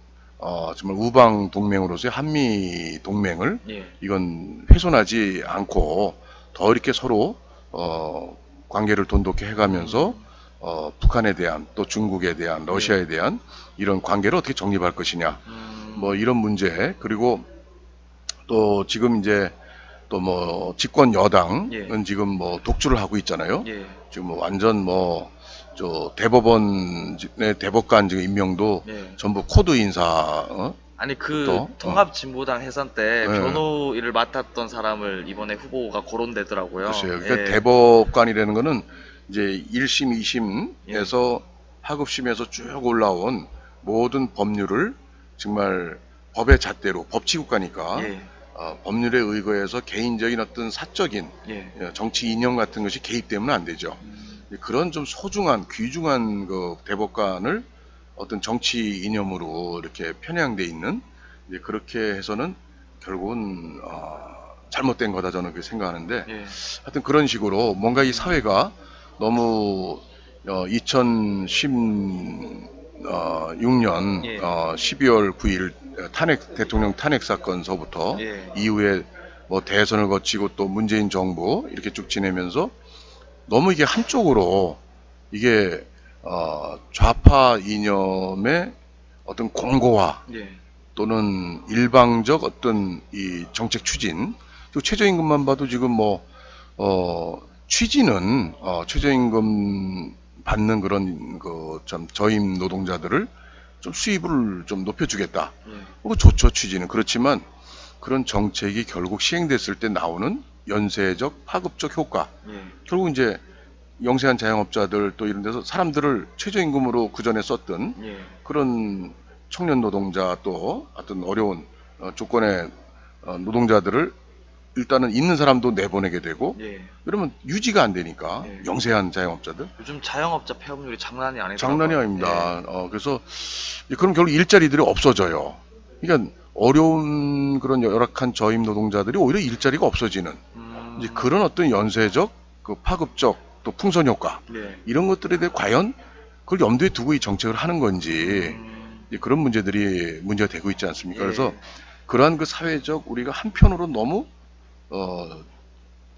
정말 우방 동맹으로서의 한미 동맹을 예. 이건 훼손하지 않고 더 이렇게 서로 관계를 돈독히 해가면서 북한에 대한 또 중국에 대한 러시아에 대한 이런 관계를 어떻게 정립할 것이냐 뭐 이런 문제 그리고 또 지금 이제 또 뭐 집권 여당은 예. 지금 뭐 독주를 하고 있잖아요. 예. 지금 뭐 완전 뭐 저 대법원의 대법관 지금 임명도 예. 전부 코드 인사 아니 또? 통합진보당 해산 때 네. 변호일을 맡았던 사람을 이번에 후보가 거론되더라고요. 글쎄요. 그러니까 예. 대법관이라는 거는 이제 1심, 2심에서 하급심에서 쭉 올라온 모든 법률을 정말 법의 잣대로 법치국가니까 예. 법률에 의거해서 개인적인 어떤 사적인 예. 정치 이념 같은 것이 개입되면 안 되죠. 그런 좀 소중한 귀중한 그 대법관을 어떤 정치 이념으로 이렇게 편향돼 있는 이제 그렇게 해서는 결국은 잘못된 거다 저는 그렇게 생각하는데 예. 하여튼 그런 식으로 뭔가 이 사회가 너무 2016년 예. 12월 9일 대통령 탄핵 사건서부터 예. 이후에 뭐 대선을 거치고 또 문재인 정부 이렇게 쭉 지내면서 너무 이게 한쪽으로 이게 좌파 이념의 어떤 공고화 예. 또는 일방적 어떤 이 정책 추진 또 최저임금만 봐도 지금 뭐 취지는 최저임금 받는 그런 그 참 저임 노동자들을 좀 수입을 좀 높여주겠다. 그거 좋죠 취지는. 그렇지만 그런 정책이 결국 시행됐을 때 나오는 연쇄적 파급적 효과. 결국 이제 영세한 자영업자들 또 이런 데서 사람들을 최저임금으로 그 전에 썼던 그런 청년 노동자 또 어떤 어려운 조건의 노동자들을 일단은 있는 사람도 내보내게 되고 그러면 유지가 안 되니까 영세한 자영업자들 요즘 자영업자 폐업률이 장난이 아니더라고요. 장난이 아닙니다. 그래서 그럼 결국 일자리들이 없어져요. 그러니까 어려운 그런 열악한 저임 노동자들이 오히려 일자리가 없어지는 이제 그런 어떤 연쇄적 그 파급적 또 풍선 효과 이런 것들에 대해 과연 그걸 염두에 두고 이 정책을 하는 건지 그런 문제들이 문제가 되고 있지 않습니까? 그래서 그러한 그 사회적 우리가 한편으로 너무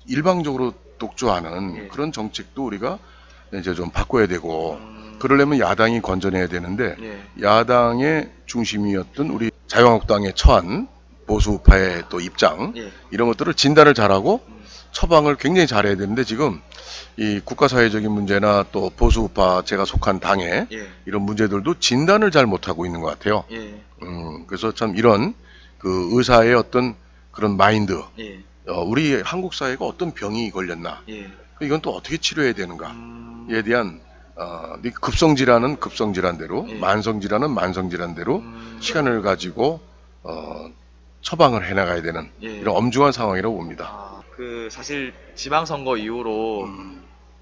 일방적으로 독주하는 그런 정책도 우리가 이제 좀 바꿔야 되고 그러려면 야당이 건져내야 되는데 야당의 중심이었던 우리 자유한국당에 처한 보수우파의 또 입장 이런 것들을 진단을 잘하고 처방을 굉장히 잘해야 되는데 지금 이 국가사회적인 문제나 또 보수우파 제가 속한 당의 예. 이런 문제들도 진단을 잘 못하고 있는 것 같아요. 예. 그래서 참 이런 그 의사의 어떤 그런 마인드, 예. 우리 한국 사회가 어떤 병이 걸렸나, 예. 이건 또 어떻게 치료해야 되는가에 대한 급성질환은 급성질환대로, 예. 만성질환은 만성질환대로 시간을 가지고 처방을 해나가야 되는 예. 이런 엄중한 상황이라고 봅니다. 그 사실 지방선거 이후로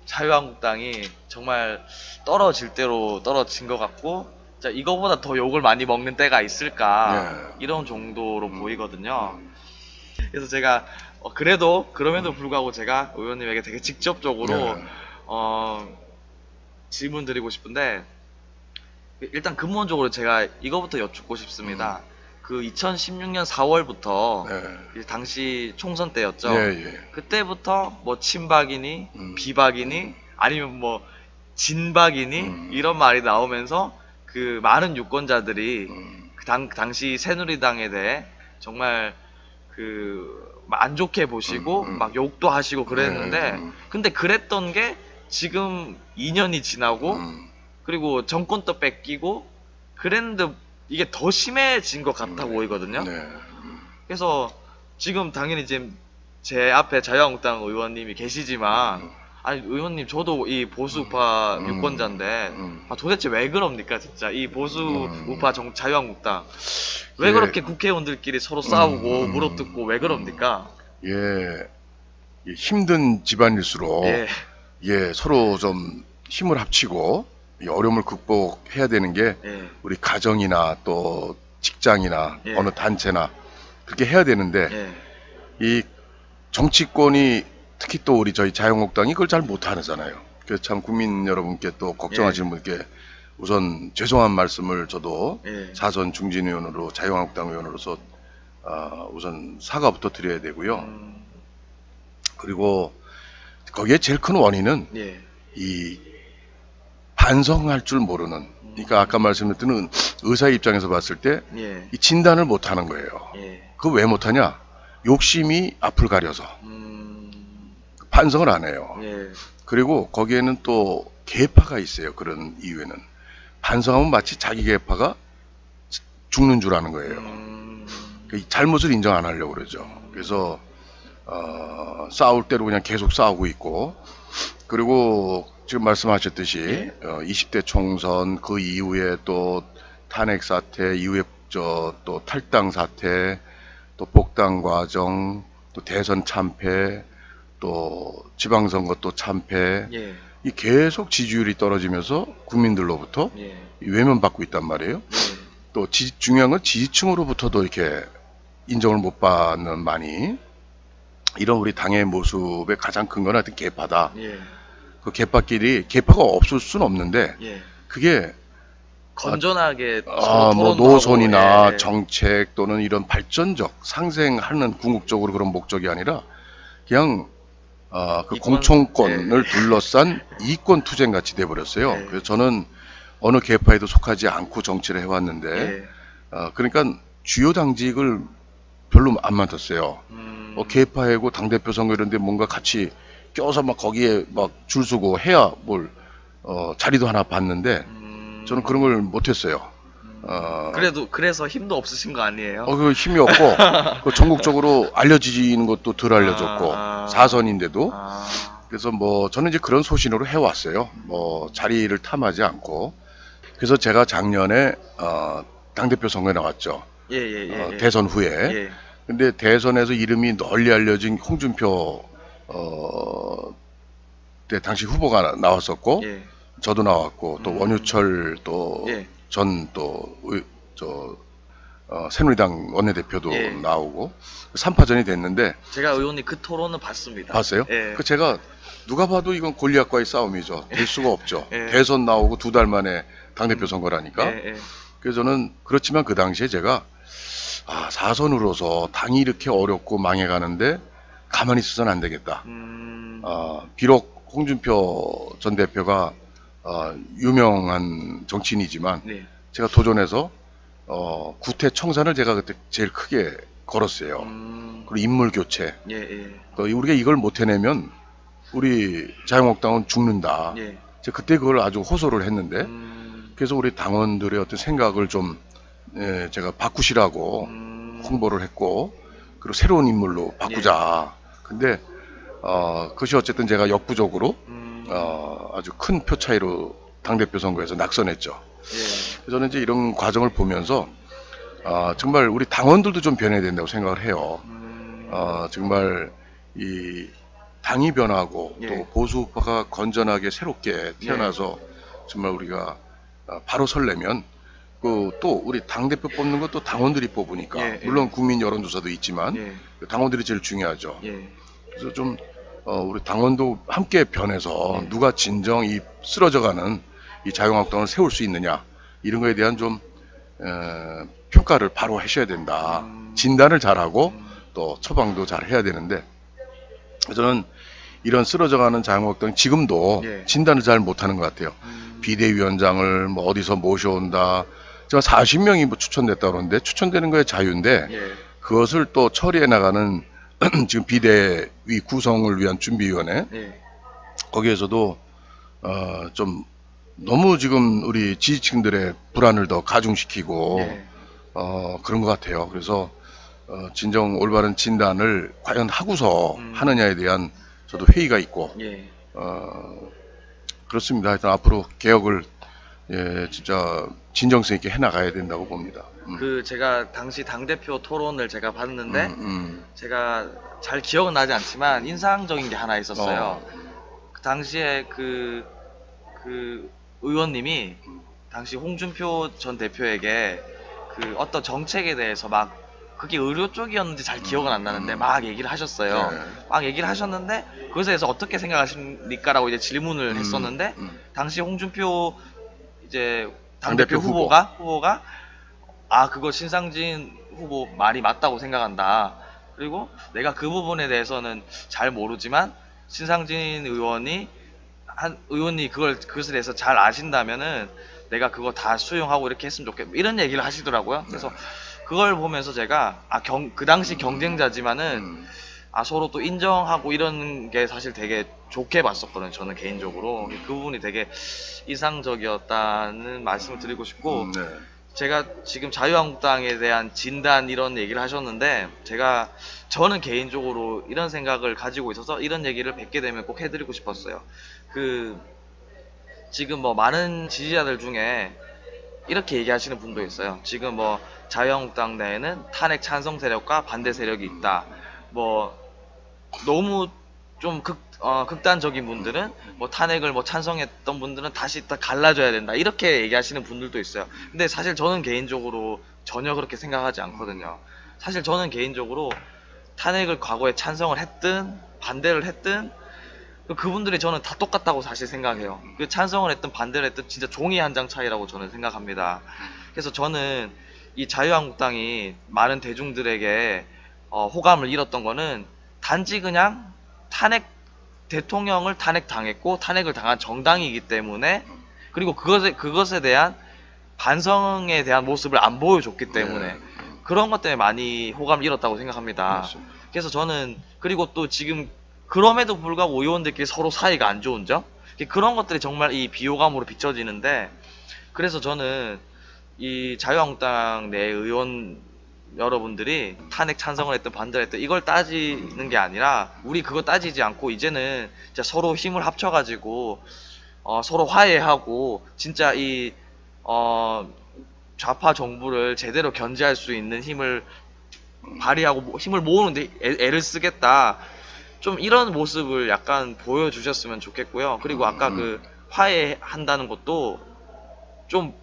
자유한국당이 정말 떨어질 대로 떨어진 것 같고, 진짜 이거보다 더 욕을 많이 먹는 때가 있을까, 이런 정도로 보이거든요. 그래서 제가 그래도 그럼에도 불구하고 제가 의원님에게 되게 직접적으로 질문 드리고 싶은데, 일단 근본적으로 제가 이거부터 여쭙고 싶습니다. 그 2016년 4월부터 당시 총선 때였죠. 그때부터 뭐 친박이니 비박이니 아니면 뭐 진박이니 이런 말이 나오면서 그 많은 유권자들이 그 당시 새누리당에 대해 정말 그 안 좋게 보시고 막 욕도 하시고 그랬는데, 근데 그랬던 게 지금 2년이 지나고 그리고 정권도 뺏기고 그랬는데 이게 더 심해진 것 같아 보이거든요. 그래서 지금 당연히 지금 제 앞에 자유한국당 의원님이 계시지만, 아니 의원님 저도 이 보수우파 유권자인데 도대체 왜 그럽니까 진짜 이 보수우파 자유한국당 왜 그렇게 국회의원들끼리 서로 싸우고 물어뜯고 왜 그럽니까? 힘든 집안일수록 서로 좀 힘을 합치고 이 어려움을 극복해야 되는 게 우리 가정이나 또 직장이나 어느 단체나 그렇게 해야 되는데 이 정치권이 특히 또 우리 저희 자유한국당이 그걸 잘 못하잖아요. 그래서 참 국민 여러분께 또 걱정하시는 분께 우선 죄송한 말씀을 저도 사선 중진 의원으로 자유한국당 의원으로서 우선 사과부터 드려야 되고요. 그리고 거기에 제일 큰 원인은 이 반성할 줄 모르는, 그러니까 아까 말씀드린 의사의 입장에서 봤을 때 이 진단을 못하는 거예요. 그거 왜 못하냐? 욕심이 앞을 가려서 반성을 안 해요. 그리고 거기에는 또 계파가 있어요. 그런 이유에는 반성하면 마치 자기 계파가 죽는 줄 아는 거예요. 그 잘못을 인정 안 하려고 그러죠. 그래서 싸울 대로 그냥 계속 싸우고 있고, 그리고 지금 말씀하셨듯이 20대 총선 그 이후에 또 탄핵 사태 이후에 또 탈당 사태, 또 복당 과정, 또 대선 참패, 또 지방선거 또 참패, 이 계속 지지율이 떨어지면서 국민들로부터 외면받고 있단 말이에요. 또 중요한 건 지지층으로부터도 이렇게 인정을 못 받는 많이, 이런 우리 당의 모습의 가장 큰 건 하여튼 계파다. 그 계파가 없을 수는 없는데 그게 건전하게 뭐 노선이나 정책 또는 이런 발전적 상생하는 궁극적으로 그런 목적이 아니라 그냥 그 공천권을 둘러싼 이권 투쟁 같이 돼버렸어요. 그래서 저는 어느 계파에도 속하지 않고 정치를 해왔는데 그러니까 주요 당직을 별로 안 맡았어요. 계파회고 당대표 선거 이런데 뭔가 같이 껴서 막 거기에 막 줄 서고 해야 뭘 자리도 하나 봤는데 저는 그런 걸 못했어요. 그래서 힘도 없으신 거 아니에요? 그 힘이 없고 그 전국적으로 알려지는 것도 덜 알려졌고 사선인데도 그래서 뭐 저는 이제 그런 소신으로 해왔어요. 뭐 자리를 탐하지 않고. 그래서 제가 작년에 당대표 선거에 나왔죠. 대선 후에. 근데 대선에서 이름이 널리 알려진 홍준표 때 당시 후보가 나왔었고 저도 나왔고 또 원유철 또 전 또 새누리당 원내대표도 나오고 3파전이 됐는데 제가 의원님 그 토론은 봤습니다. 봤어요? 그 제가 누가 봐도 이건 골리앗과의 싸움이죠. 될 수가 없죠. 대선 나오고 2달 만에 당대표 선거라니까. 그래서 저는 그렇지만 그 당시에 제가 사선으로서 당이 이렇게 어렵고 망해가는데 가만히 있어서는 안 되겠다. 비록 홍준표 전 대표가 유명한 정치인이지만 제가 도전해서 구태 청산을 제가 그때 제일 크게 걸었어요. 그리고 인물 교체. 예, 예. 또 우리가 이걸 못 해내면 우리 자유한국당은 죽는다. 예. 제가 그때 그걸 아주 호소를 했는데 그래서 우리 당원들의 어떤 생각을 좀 제가 바꾸시라고 홍보를 했고 그리고 새로운 인물로 바꾸자. 근데 그것이 어쨌든 제가 역부족으로 아주 큰 표 차이로 당대표 선거에서 낙선했죠. 예. 그래서 저는 이제 이런 과정을 보면서 정말 우리 당원들도 좀 변해야 된다고 생각을 해요. 정말 이 당이 변하고 예. 또 보수파가 건전하게 새롭게 태어나서 정말 우리가 바로 설레면 또 우리 당대표 뽑는 것도 당원들이 뽑으니까 예, 예. 물론 국민 여론조사도 있지만 예. 당원들이 제일 중요하죠. 예. 그래서 좀 우리 당원도 함께 변해서 예. 누가 진정 이 쓰러져가는 이 자유한국당을 세울 수 있느냐 이런 거에 대한 좀 평가를 바로 하셔야 된다. 진단을 잘하고 또 처방도 잘 해야 되는데 저는 이런 쓰러져가는 자유한국당 지금도 예. 진단을 잘 못하는 것 같아요. 비대위원장을 뭐 어디서 모셔온다. 제가 40명이 뭐 추천됐다 그러는데 추천되는 거에 자유인데 예. 그것을 또 처리해 나가는 지금 비대위 구성을 위한 준비위원회 예. 거기에서도 좀 너무 지금 우리 지지층들의 불안을 더 가중시키고 예. 그런 것 같아요. 그래서 진정 올바른 진단을 과연 하고서 하느냐에 대한 저도 회의가 있고 예. 그렇습니다. 하여튼 앞으로 개혁을 진짜 진정성 있게 해나가야 된다고 봅니다. 그 제가 당시 당대표 토론을 제가 봤는데 제가 잘 기억은 나지 않지만 인상적인 게 하나 있었어요. 그 당시에 그 의원님이 당시 홍준표 전 대표에게 그 어떤 정책에 대해서 막 그게 의료 쪽이었는지 잘 기억은 안 나는데 막 얘기를 하셨어요. 네. 막 얘기를 하셨는데 그것에 대해서 어떻게 생각하십니까라고 이제 질문을 했었는데 당시 홍준표 이제 당대표 후보가 그거 신상진 후보 말이 맞다고 생각한다. 그리고 내가 그 부분에 대해서는 잘 모르지만 신상진 의원이 그것에 대해서 잘 아신다면은 내가 그거 다 수용하고 이렇게 했으면 좋겠다. 이런 얘기를 하시더라고요. 그래서 그걸 보면서 제가 그 당시 경쟁자지만은 서로 또 인정하고 이런 게 사실 되게 좋게 봤었거든요. 저는 개인적으로 그 부분이 되게 인상적이었다는 말씀을 드리고 싶고 제가 지금 자유한국당에 대한 진단 이런 얘기를 하셨는데 저는 개인적으로 이런 생각을 가지고 있어서 이런 얘기를 뵙게 되면 꼭 해드리고 싶었어요. 지금 뭐 많은 지지자들 중에 이렇게 얘기하시는 분도 있어요. 지금 뭐 자유한국당 내에는 탄핵 찬성 세력과 반대 세력이 있다. 뭐 너무 좀 극단적인 분들은 뭐 탄핵을 뭐 찬성했던 분들은 다시 다 갈라져야 된다. 이렇게 얘기하시는 분들도 있어요. 근데 사실 저는 개인적으로 전혀 그렇게 생각하지 않거든요. 사실 저는 개인적으로 탄핵을 과거에 찬성을 했든 반대를 했든 그분들이 저는 다 똑같다고 사실 생각해요. 그 찬성을 했든 반대를 했든 진짜 종이 한 장 차이라고 저는 생각합니다. 그래서 저는 이 자유한국당이 많은 대중들에게 호감을 잃었던 거는 단지 그냥 대통령을 탄핵당했고 탄핵을 당한 정당이기 때문에 그리고 그것에 대한 반성에 대한 모습을 안 보여줬기 때문에 그런 것 때문에 많이 호감을 잃었다고 생각합니다. 그래서 저는 그리고 또 지금 그럼에도 불구하고 의원들끼리 서로 사이가 안 좋은 점 그런 것들이 정말 이 비호감으로 비춰지는데 그래서 저는 이 자유한국당 내 의원 여러분들이 탄핵 찬성을 했든 반대를 했든 이걸 따지는 게 아니라 우리 그거 따지지 않고 이제는 진짜 서로 힘을 합쳐가지고 서로 화해하고 진짜 이 좌파 정부를 제대로 견제할 수 있는 힘을 발휘하고 힘을 모으는데 애를 쓰겠다. 좀 이런 모습을 약간 보여주셨으면 좋겠고요. 그리고 아까 그 화해한다는 것도 좀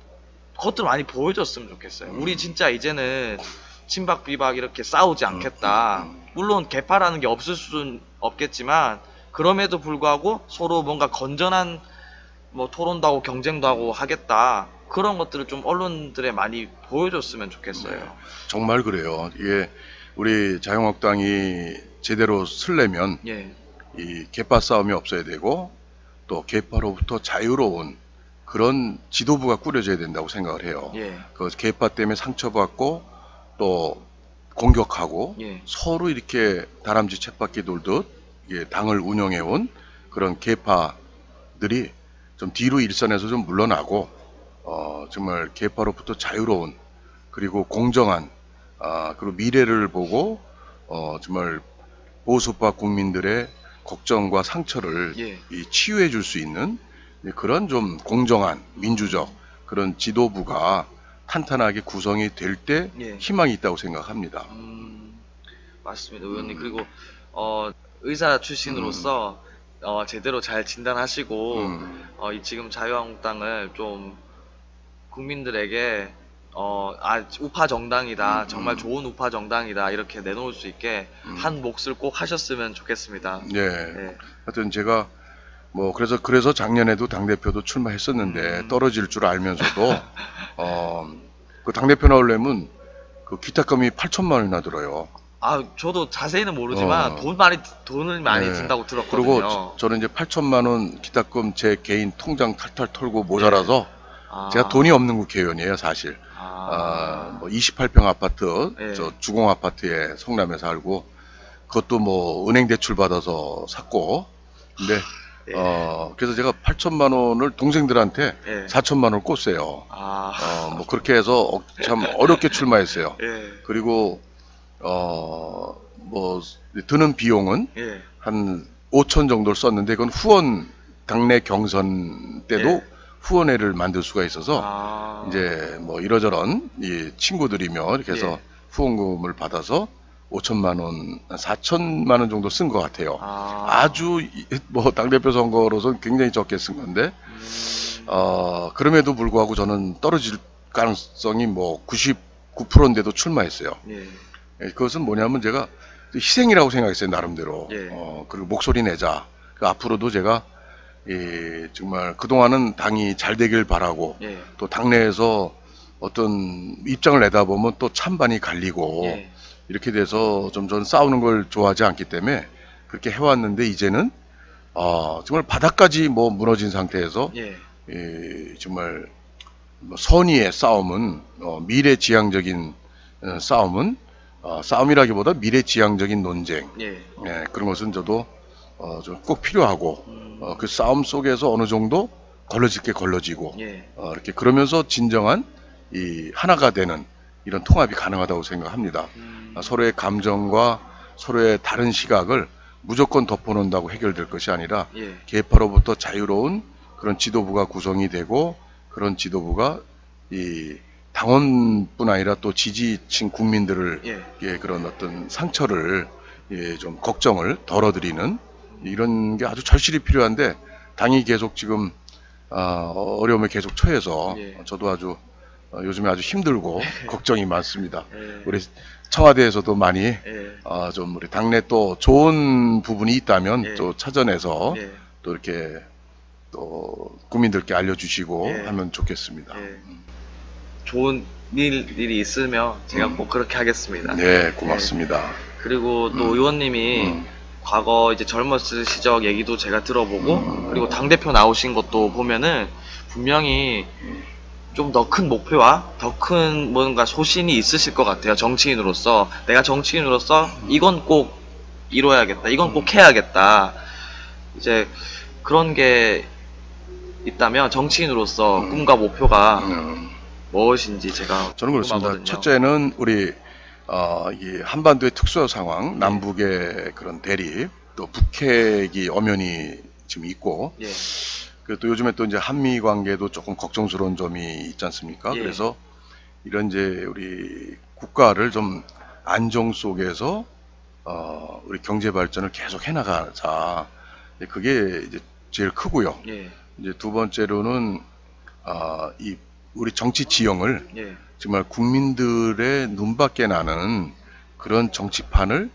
그것도 많이 보여줬으면 좋겠어요. 우리 진짜 이제는 친박 비박 이렇게 싸우지 않겠다. 물론 개파라는 게 없을 수는 없겠지만 그럼에도 불구하고 서로 뭔가 건전한 뭐 토론도 하고 경쟁도 하고 하겠다. 그런 것들을 좀 언론들에 많이 보여줬으면 좋겠어요. 정말 그래요. 이게 우리 자유한국당이 제대로 쓰려면 이 개파 싸움이 없어야 되고 또 개파로부터 자유로운 그런 지도부가 꾸려져야 된다고 생각을 해요. 그 개파 때문에 상처받고 또 공격하고 예. 서로 이렇게 다람쥐 쳇바퀴 돌듯 당을 운영해온 그런 계파들이 좀 뒤로 일선에서 좀 물러나고 정말 계파로부터 자유로운 그리고 공정한 그리고 미래를 보고 정말 보수파 국민들의 걱정과 상처를 예. 치유해 줄 수 있는 그런 좀 공정한 민주적 그런 지도부가 탄탄하게 구성이 될 때 예. 희망이 있다고 생각합니다. 맞습니다, 의원님. 그리고 의사 출신으로서 제대로 잘 진단하시고 이 지금 자유한국당을 좀 국민들에게 우파 정당이다, 정말 좋은 우파 정당이다 이렇게 내놓을 수 있게 한 몫을 꼭 하셨으면 좋겠습니다. 예. 예. 하여튼 제가 뭐 그래서 작년에도 당대표도 출마했었는데 떨어질 줄 알면서도 그 당대표 나오려면 그 기탁금이 8천만 원이나 들어요. 저도 자세히는 모르지만 돈을 많이 네. 든다고 들었거든요. 그리고 저는 이제 8천만 원 기탁금 제 개인 통장 탈탈 털고 모자라서 제가 돈이 없는 국회의원이에요, 사실. 뭐 28평 아파트, 예. 저 주공 아파트에 성남에 살고, 그것도 뭐 은행 대출 받아서 샀고, 근데 그래서 제가 8천만 원을 동생들한테 예. 4천만 원을 꽂어요. 뭐 그렇게 해서 참 어렵게 출마했어요. 예. 그리고 뭐 드는 비용은 예. 한 5천 정도를 썼는데 그건 후원 당내 경선 때도 예. 후원회를 만들 수가 있어서 이제 뭐 이러저런 이 친구들이며 이렇게 해서 예. 후원금을 받아서 5천만 원, 4천만 원 정도 쓴 것 같아요. 아주 뭐 당대표 선거로서는 굉장히 적게 쓴 건데 그럼에도 불구하고 저는 떨어질 가능성이 뭐 99%인데도 출마했어요. 예. 그것은 뭐냐면 제가 희생이라고 생각했어요, 나름대로. 예. 그리고 목소리 내자. 앞으로도 제가 정말 그동안은 당이 잘 되길 바라고 예. 또 당내에서 어떤 입장을 내다보면 또 찬반이 갈리고 예. 이렇게 돼서 좀 저는 싸우는 걸 좋아하지 않기 때문에 그렇게 해왔는데 이제는 정말 바닥까지 뭐 무너진 상태에서 예. 정말 뭐 선의의 싸움은 미래지향적인 싸움은 싸움이라기보다 미래지향적인 논쟁 예. 그런 것은 저도 좀 꼭 필요하고 그 싸움 속에서 어느 정도 걸러질 게 걸러지고 예. 이렇게 그러면서 진정한 이 하나가 되는 이런 통합이 가능하다고 생각합니다. 서로의 감정과 서로의 다른 시각을 무조건 덮어놓는다고 해결될 것이 아니라 예. 계파로부터 자유로운 그런 지도부가 구성이 되고 그런 지도부가 이 당원뿐 아니라 또 지지층 국민들을 그런 어떤 상처를 좀 걱정을 덜어드리는 이런 게 아주 절실히 필요한데 당이 계속 지금 어려움에 계속 처해서 저도 아주 요즘에 아주 힘들고 걱정이 많습니다. 우리 청와대에서도 많이 좀 우리 당내 또 좋은 부분이 있다면 또 찾아내서 또 이렇게 또 국민들께 알려주시고 하면 좋겠습니다. 좋은 일이 있으면 제가 꼭 그렇게 하겠습니다. 네, 고맙습니다. 그리고 또 의원님이 과거 이제 젊었을 시절 얘기도 제가 들어보고 그리고 당대표 나오신 것도 보면은 분명히 좀 더 큰 목표와 더 큰 뭔가 소신이 있으실 것 같아요. 정치인으로서 내가 정치인으로서 이건 꼭 이뤄야겠다, 이건 꼭 해야겠다, 이제 그런 게 있다면 정치인으로서 꿈과 목표가 무엇인지 제가 저는 그렇습니다. 궁금하거든요. 첫째는 우리 이 한반도의 특수 상황, 남북의 그런 대립, 또 북핵이 엄연히 지금 있고, 그리고 또 요즘에 또 이제 한미 관계도 조금 걱정스러운 점이 있지 않습니까? 그래서 이런 이제 우리 국가를 좀 안정 속에서 우리 경제 발전을 계속 해나가자. 그게 이제 제일 크고요. 이제 두 번째로는 이 우리 정치 지형을 정말 국민들의 눈밖에 나는 그런 정치판을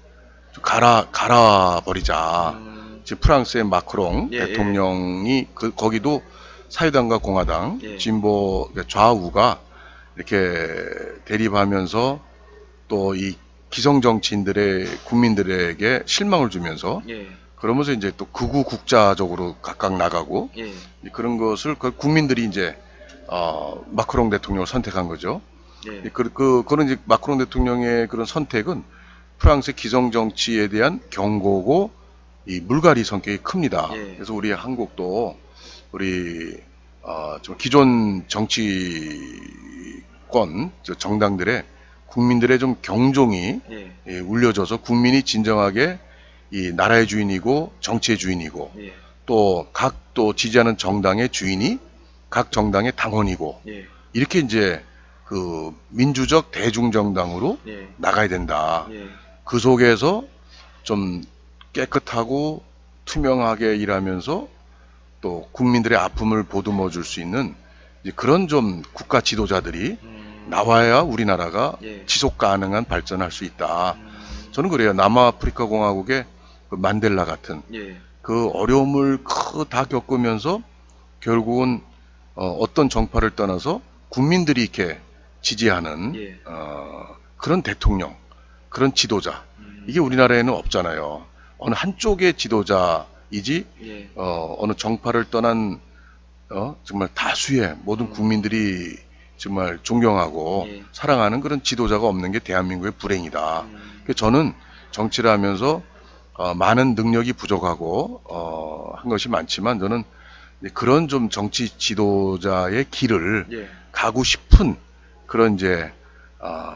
좀 갈아버리자. 지금 프랑스의 마크롱 대통령이 거기도 사유당과 공화당 진보 좌우가 이렇게 대립하면서 또 이 기성 정치인들의 국민들에게 실망을 주면서 그러면서 이제 또 극우 국자적으로 각각 나가고 그런 것을 국민들이 이제 마크롱 대통령을 선택한 거죠. 예. 그런 이제 마크롱 대통령의 그런 선택은 프랑스의 기성 정치에 대한 경고고 이 물갈이 성격이 큽니다. 예. 그래서 우리 한국도 우리 좀 기존 정치권 정당들의 국민들의 좀 경종이 예. 울려져서 국민이 진정하게 이 나라의 주인이고 정치의 주인이고 예. 또 각 또 지지하는 정당의 주인이 각 정당의 당원이고 예. 이렇게 이제 그 민주적 대중정당으로 예. 나가야 된다. 예. 그 속에서 좀 깨끗하고 투명하게 일하면서 또 국민들의 아픔을 보듬어 줄 수 있는 그런 좀 국가 지도자들이 나와야 우리나라가 예. 지속 가능한 발전할 수 있다. 저는 그래요. 남아프리카 공화국의 그 만델라 같은 예. 그 어려움을 다 겪으면서 결국은 어떤 정파를 떠나서 국민들이 이렇게 지지하는 예. 그런 대통령, 그런 지도자 이게 우리나라에는 없잖아요. 어느 한쪽의 지도자이지 예. 어느 정파를 떠난 정말 다수의 모든 국민들이 정말 존경하고 예. 사랑하는 그런 지도자가 없는 게 대한민국의 불행이다. 그래서 저는 정치를 하면서 많은 능력이 부족하고 한 것이 많지만 저는 그런 좀 정치 지도자의 길을 예. 가고 싶은 그런 이제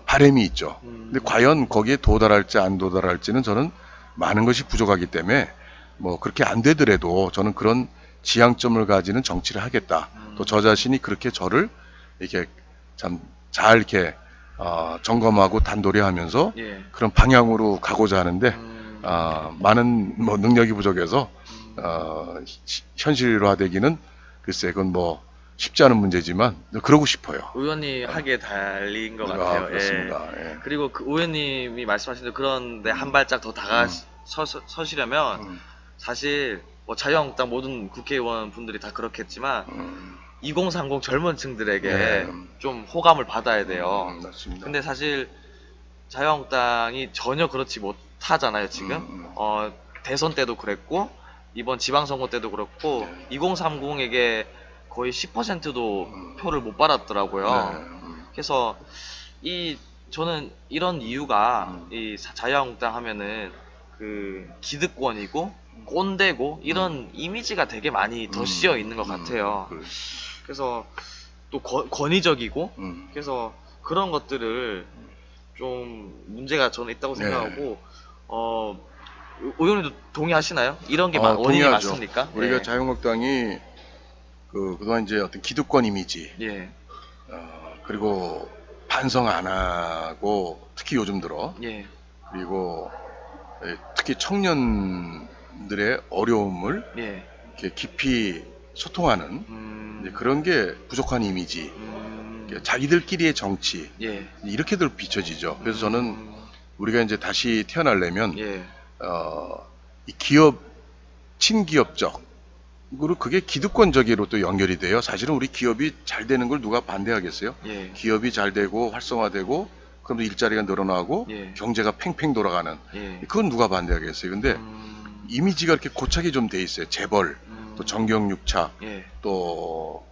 바람이 있죠. 근데 과연 거기에 도달할지 안 도달할지는 저는 많은 것이 부족하기 때문에 뭐 그렇게 안 되더라도 저는 그런 지향점을 가지는 정치를 하겠다. 또 저 자신이 그렇게 저를 이렇게 참 잘 이렇게 점검하고 단도리하면서 예. 그런 방향으로 가고자 하는데 많은 뭐 능력이 부족해서 현실화되기는 글쎄 그건 뭐 쉽지 않은 문제지만 그러고 싶어요. 의원님 하기에 달린 것 같아요. 그렇습니다. 예. 예. 그리고 그 의원님이 말씀하신 대로 그런데 한 발짝 더 서시려면 사실 뭐 자유한국당 모든 국회의원 분들이 다 그렇겠지만 2030 젊은 층들에게 네. 좀 호감을 받아야 돼요. 맞습니다. 근데 사실 자유한국당이 전혀 그렇지 못하잖아요, 지금. 대선 때도 그랬고, 이번 지방선거 때도 그렇고, 네. 2030에게 거의 10%도 표를 못 받았더라고요. 그래서 저는 이런 이유가 이 자유한국당 하면은 그 기득권이고 꼰대고 이런 이미지가 되게 많이 더 씌어 있는 것 같아요. 그래서 또 권위적이고 그래서 그런 것들을 좀 문제가 저는 있다고 생각하고 의원님도 동의하시나요? 이런 게 원인이 동의하죠. 맞습니까? 우리가 예. 자유한국당이 그동안 이제 어떤 기득권 이미지 예. 그리고 반성 안 하고 특히 요즘 들어 예. 그리고 특히 청년들의 어려움을 예. 이렇게 깊이 소통하는 이제 그런 게 부족한 이미지 자기들끼리의 정치 예. 이렇게들 비춰지죠. 그래서 저는 우리가 이제 다시 태어나려면 예. 이 기업 친기업적 그리고 그게 기득권적으로 또 연결이 돼요. 사실은 우리 기업이 잘 되는 걸 누가 반대하겠어요? 예. 기업이 잘 되고 활성화되고 그럼 일자리가 늘어나고 예. 경제가 팽팽 돌아가는 예. 그건 누가 반대하겠어요? 근데 이미지가 이렇게 고착이 좀 돼 있어요. 재벌 또 정경유착 예. 또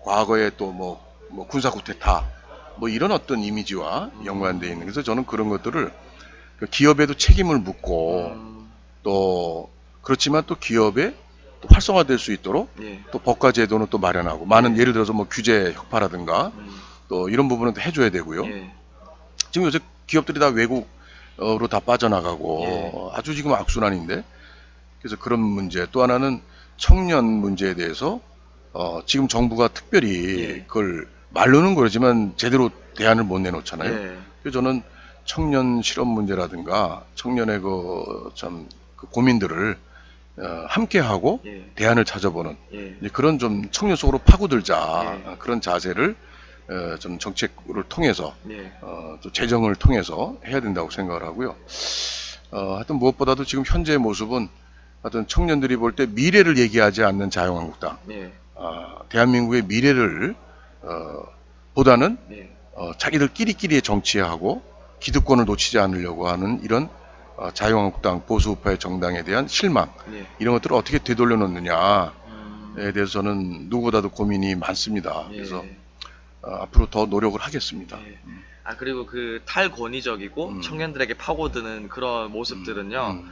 과거에 또 뭐 군사 쿠데타 뭐 이런 어떤 이미지와 연관돼 있는 그래서 저는 그런 것들을 그 기업에도 책임을 묻고 또 그렇지만 또 기업에 또 활성화될 수 있도록 예. 또 법과 제도는 또 마련하고 많은 예를 들어서 뭐 규제 혁파라든가 또 이런 부분은 또 해줘야 되고요. 예. 지금 요새 기업들이 다 외국으로 다 빠져나가고 예. 아주 지금 악순환인데 그래서 그런 문제 또 하나는 청년 문제에 대해서 지금 정부가 특별히 예. 그걸 말로는 그러지만 제대로 대안을 못 내놓잖아요. 예. 그래서 저는 청년 실업 문제라든가 청년의 그 고민들을 함께 하고 예. 대안을 찾아보는 예. 이제 그런 좀 청년 속으로 파고들자 예. 그런 자세를 좀 정책을 통해서 예. 또 재정을 통해서 해야 된다고 생각을 하고요. 하여튼 무엇보다도 지금 현재의 모습은 하여튼 청년들이 볼 때 미래를 얘기하지 않는 자유한국당, 예. 대한민국의 미래를 보다는 예. 자기들끼리의 정치하고 기득권을 놓치지 않으려고 하는 이런 자유한국당 보수우파의 정당에 대한 실망 예. 이런 것들을 어떻게 되돌려 놓느냐에 대해서 저는 누구보다도 고민이 많습니다. 예. 그래서 앞으로 더 노력을 하겠습니다. 예. 아 그리고 그 탈권위적이고 청년들에게 파고드는 그런 모습들은요.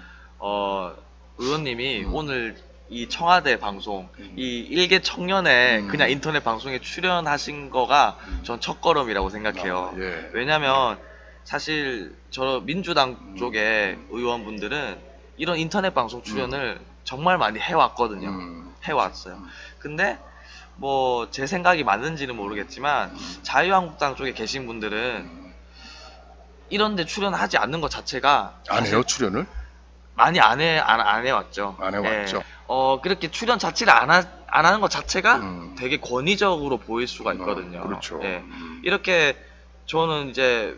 의원님이 오늘 이 청와대 방송, 이 일개 청년의 그냥 인터넷 방송에 출연하신 거가 전 첫걸음이라고 생각해요. 예. 왜냐면 사실 저 민주당 쪽의 의원분들은 이런 인터넷 방송 출연을 정말 많이 해왔거든요. 해왔어요. 근데 뭐 제 생각이 맞는지는 모르겠지만 자유한국당 쪽에 계신 분들은 이런데 출연하지 않는 것 자체가 안 해요, 출연을? 많이 안 해왔죠. 안 해왔죠. 예. 그렇게 출연 자체를 안 하는 것 자체가 되게 권위적으로 보일 수가 있거든요. 그렇죠. 예. 이렇게 저는 이제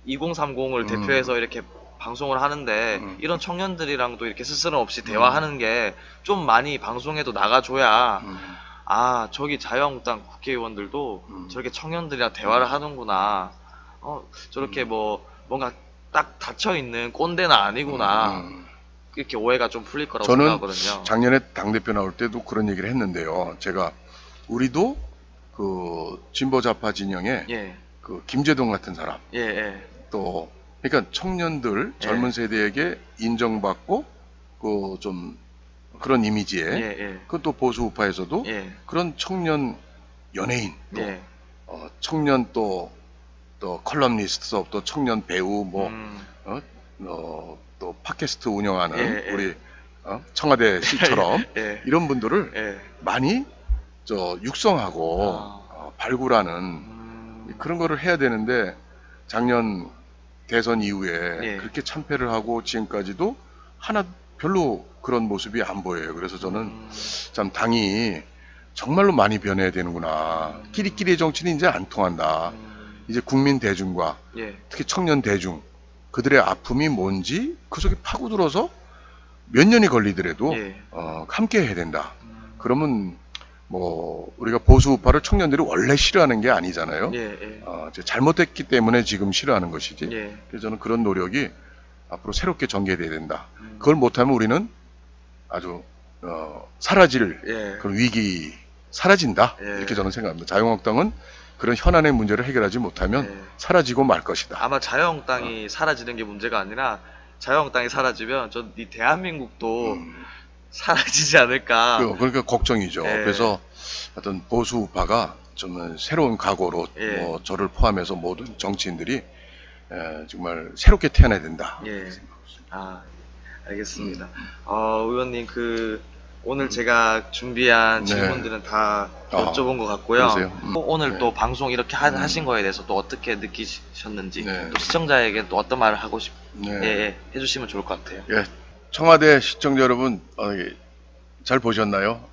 2030을 대표해서 이렇게 방송을 하는데 이런 청년들이랑도 이렇게 스스럼 없이 대화하는 게 좀 많이 방송에도 나가줘야 아 저기 자유한국당 국회의원들도 저렇게 청년들이랑 대화를 하는구나. 저렇게 뭐 뭔가 딱 닫혀있는 꼰대는 아니구나. 이렇게 오해가 좀 풀릴 거라고 저는 생각하거든요. 작년에 당대표 나올 때도 그런 얘기를 했는데요. 제가 우리도 그 진보 좌파 진영에 예. 그 김재동 같은 사람 예, 예. 또 그러니까 청년들 젊은 세대에게 인정받고 그 좀 그런 이미지에 예, 예. 그것도 보수 우파에서도 예. 그런 청년 연예인 또 예. 청년 또 컬럼니스트 또 청년 배우 뭐 또 팟캐스트 운영하는 예, 예. 우리 청와대 씨처럼 예. 이런 분들을 예. 많이 육성하고 발굴하는 그런 거를 해야 되는데 작년 대선 이후에 예. 그렇게 참패를 하고 지금까지도 하나 별로 그런 모습이 안 보여요. 그래서 저는 참 당이 정말로 많이 변해야 되는구나. 끼리끼리의 정치는 이제 안 통한다. 이제 국민 대중과 예. 특히 청년 대중 그들의 아픔이 뭔지 그 속에 파고들어서 몇 년이 걸리더라도 예. 함께 해야 된다. 그러면 뭐 우리가 보수 우파를 청년들이 원래 싫어하는 게 아니잖아요. 예. 예. 이제 잘못했기 때문에 지금 싫어하는 것이지. 예. 그래서 저는 그런 노력이 앞으로 새롭게 전개돼야 된다. 그걸 못하면 우리는 아주 사라질 예. 그런 위기 사라진다. 예. 이렇게 저는 생각합니다. 자유한국당은 그런 현안의 문제를 해결하지 못하면 예. 사라지고 말 것이다. 아마 자유한국당이 사라지는 게 문제가 아니라 자유한국당이 사라지면 전 이 대한민국도 사라지지 않을까. 그러니까 걱정이죠. 예. 그래서 어떤 보수 우파가 좀 새로운 각오로 예. 뭐 저를 포함해서 모든 정치인들이 정말 새롭게 태어나야 된다. 예. 아, 알겠습니다. 의원님 오늘 제가 준비한 네. 질문들은 다 여쭤본 것 같고요. 그러세요? 오늘 네. 또 방송 이렇게 하신 거에 대해서 또 어떻게 느끼셨는지 네. 또 시청자에게 또 어떤 말을 하고 네. 해주시면 좋을 것 같아요. 예, 청와대 시청자 여러분 잘 보셨나요?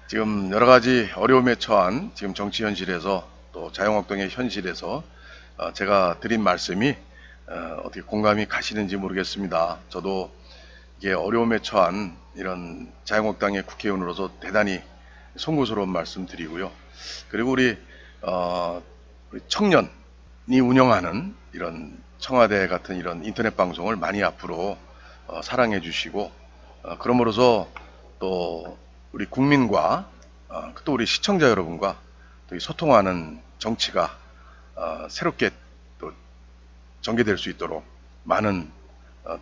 지금 여러 가지 어려움에 처한 지금 정치 현실에서 또 자유한국당의 현실에서 제가 드린 말씀이 어떻게 공감이 가시는지 모르겠습니다. 저도 이게 어려움에 처한 이런 자유한국당의 국회의원으로서 대단히 송구스러운 말씀 드리고요. 그리고 우리 청년이 운영하는 이런 청와대 같은 이런 인터넷 방송을 많이 앞으로 사랑해 주시고 그럼으로써 또 우리 국민과 또 우리 시청자 여러분과 또 소통하는 정치가 새롭게 또 전개될 수 있도록 많은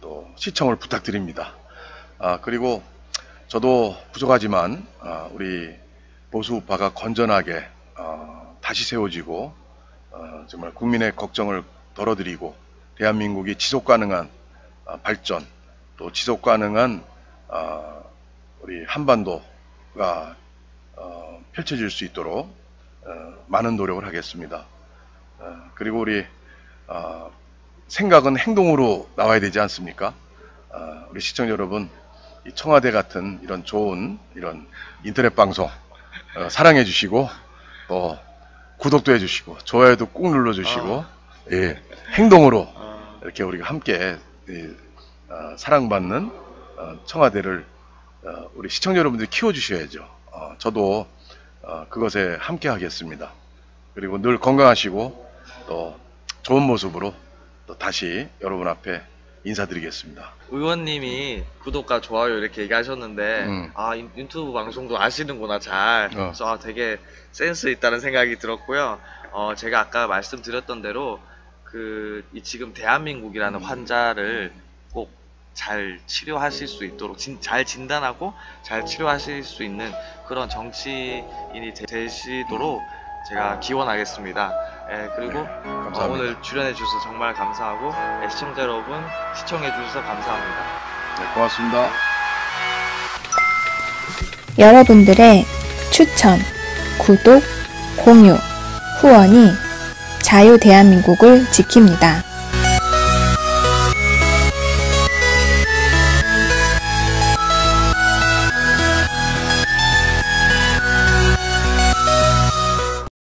또 시청을 부탁드립니다. 그리고 저도 부족하지만 우리 보수 우파가 건전하게 다시 세워지고 정말 국민의 걱정을 덜어드리고 대한민국이 지속 가능한 발전 또 지속 가능한 우리 한반도가 펼쳐질 수 있도록 많은 노력을 하겠습니다. 그리고 우리 생각은 행동으로 나와야 되지 않습니까? 우리 시청자 여러분, 이 청와대 같은 이런 좋은 이런 인터넷 방송 사랑해 주시고 또 구독도 해주시고 좋아요도 꾹 눌러주시고 예, 행동으로 이렇게 우리가 함께 사랑받는 청와대를 우리 시청자 여러분들이 키워주셔야죠. 저도 그것에 함께 하겠습니다. 그리고 늘 건강하시고 또 좋은 모습으로 또 다시 여러분 앞에 인사드리겠습니다. 의원님이 구독과 좋아요 이렇게 얘기하셨는데 유튜브 방송도 아시는구나 잘. 그래서 되게 센스 있다는 생각이 들었고요. 제가 아까 말씀드렸던 대로 지금 대한민국이라는 환자를 꼭 잘 치료하실 수 있도록 잘 진단하고 잘 치료하실 수 있는 그런 정치인이 되시도록 제가 기원하겠습니다. 그리고 감사합니다. 오늘 출연해 주셔서 정말 감사하고 시청자 여러분 시청해 주셔서 감사합니다. 네, 고맙습니다. 여러분들의 추천, 구독, 공유, 후원이 자유 대한민국을 지킵니다.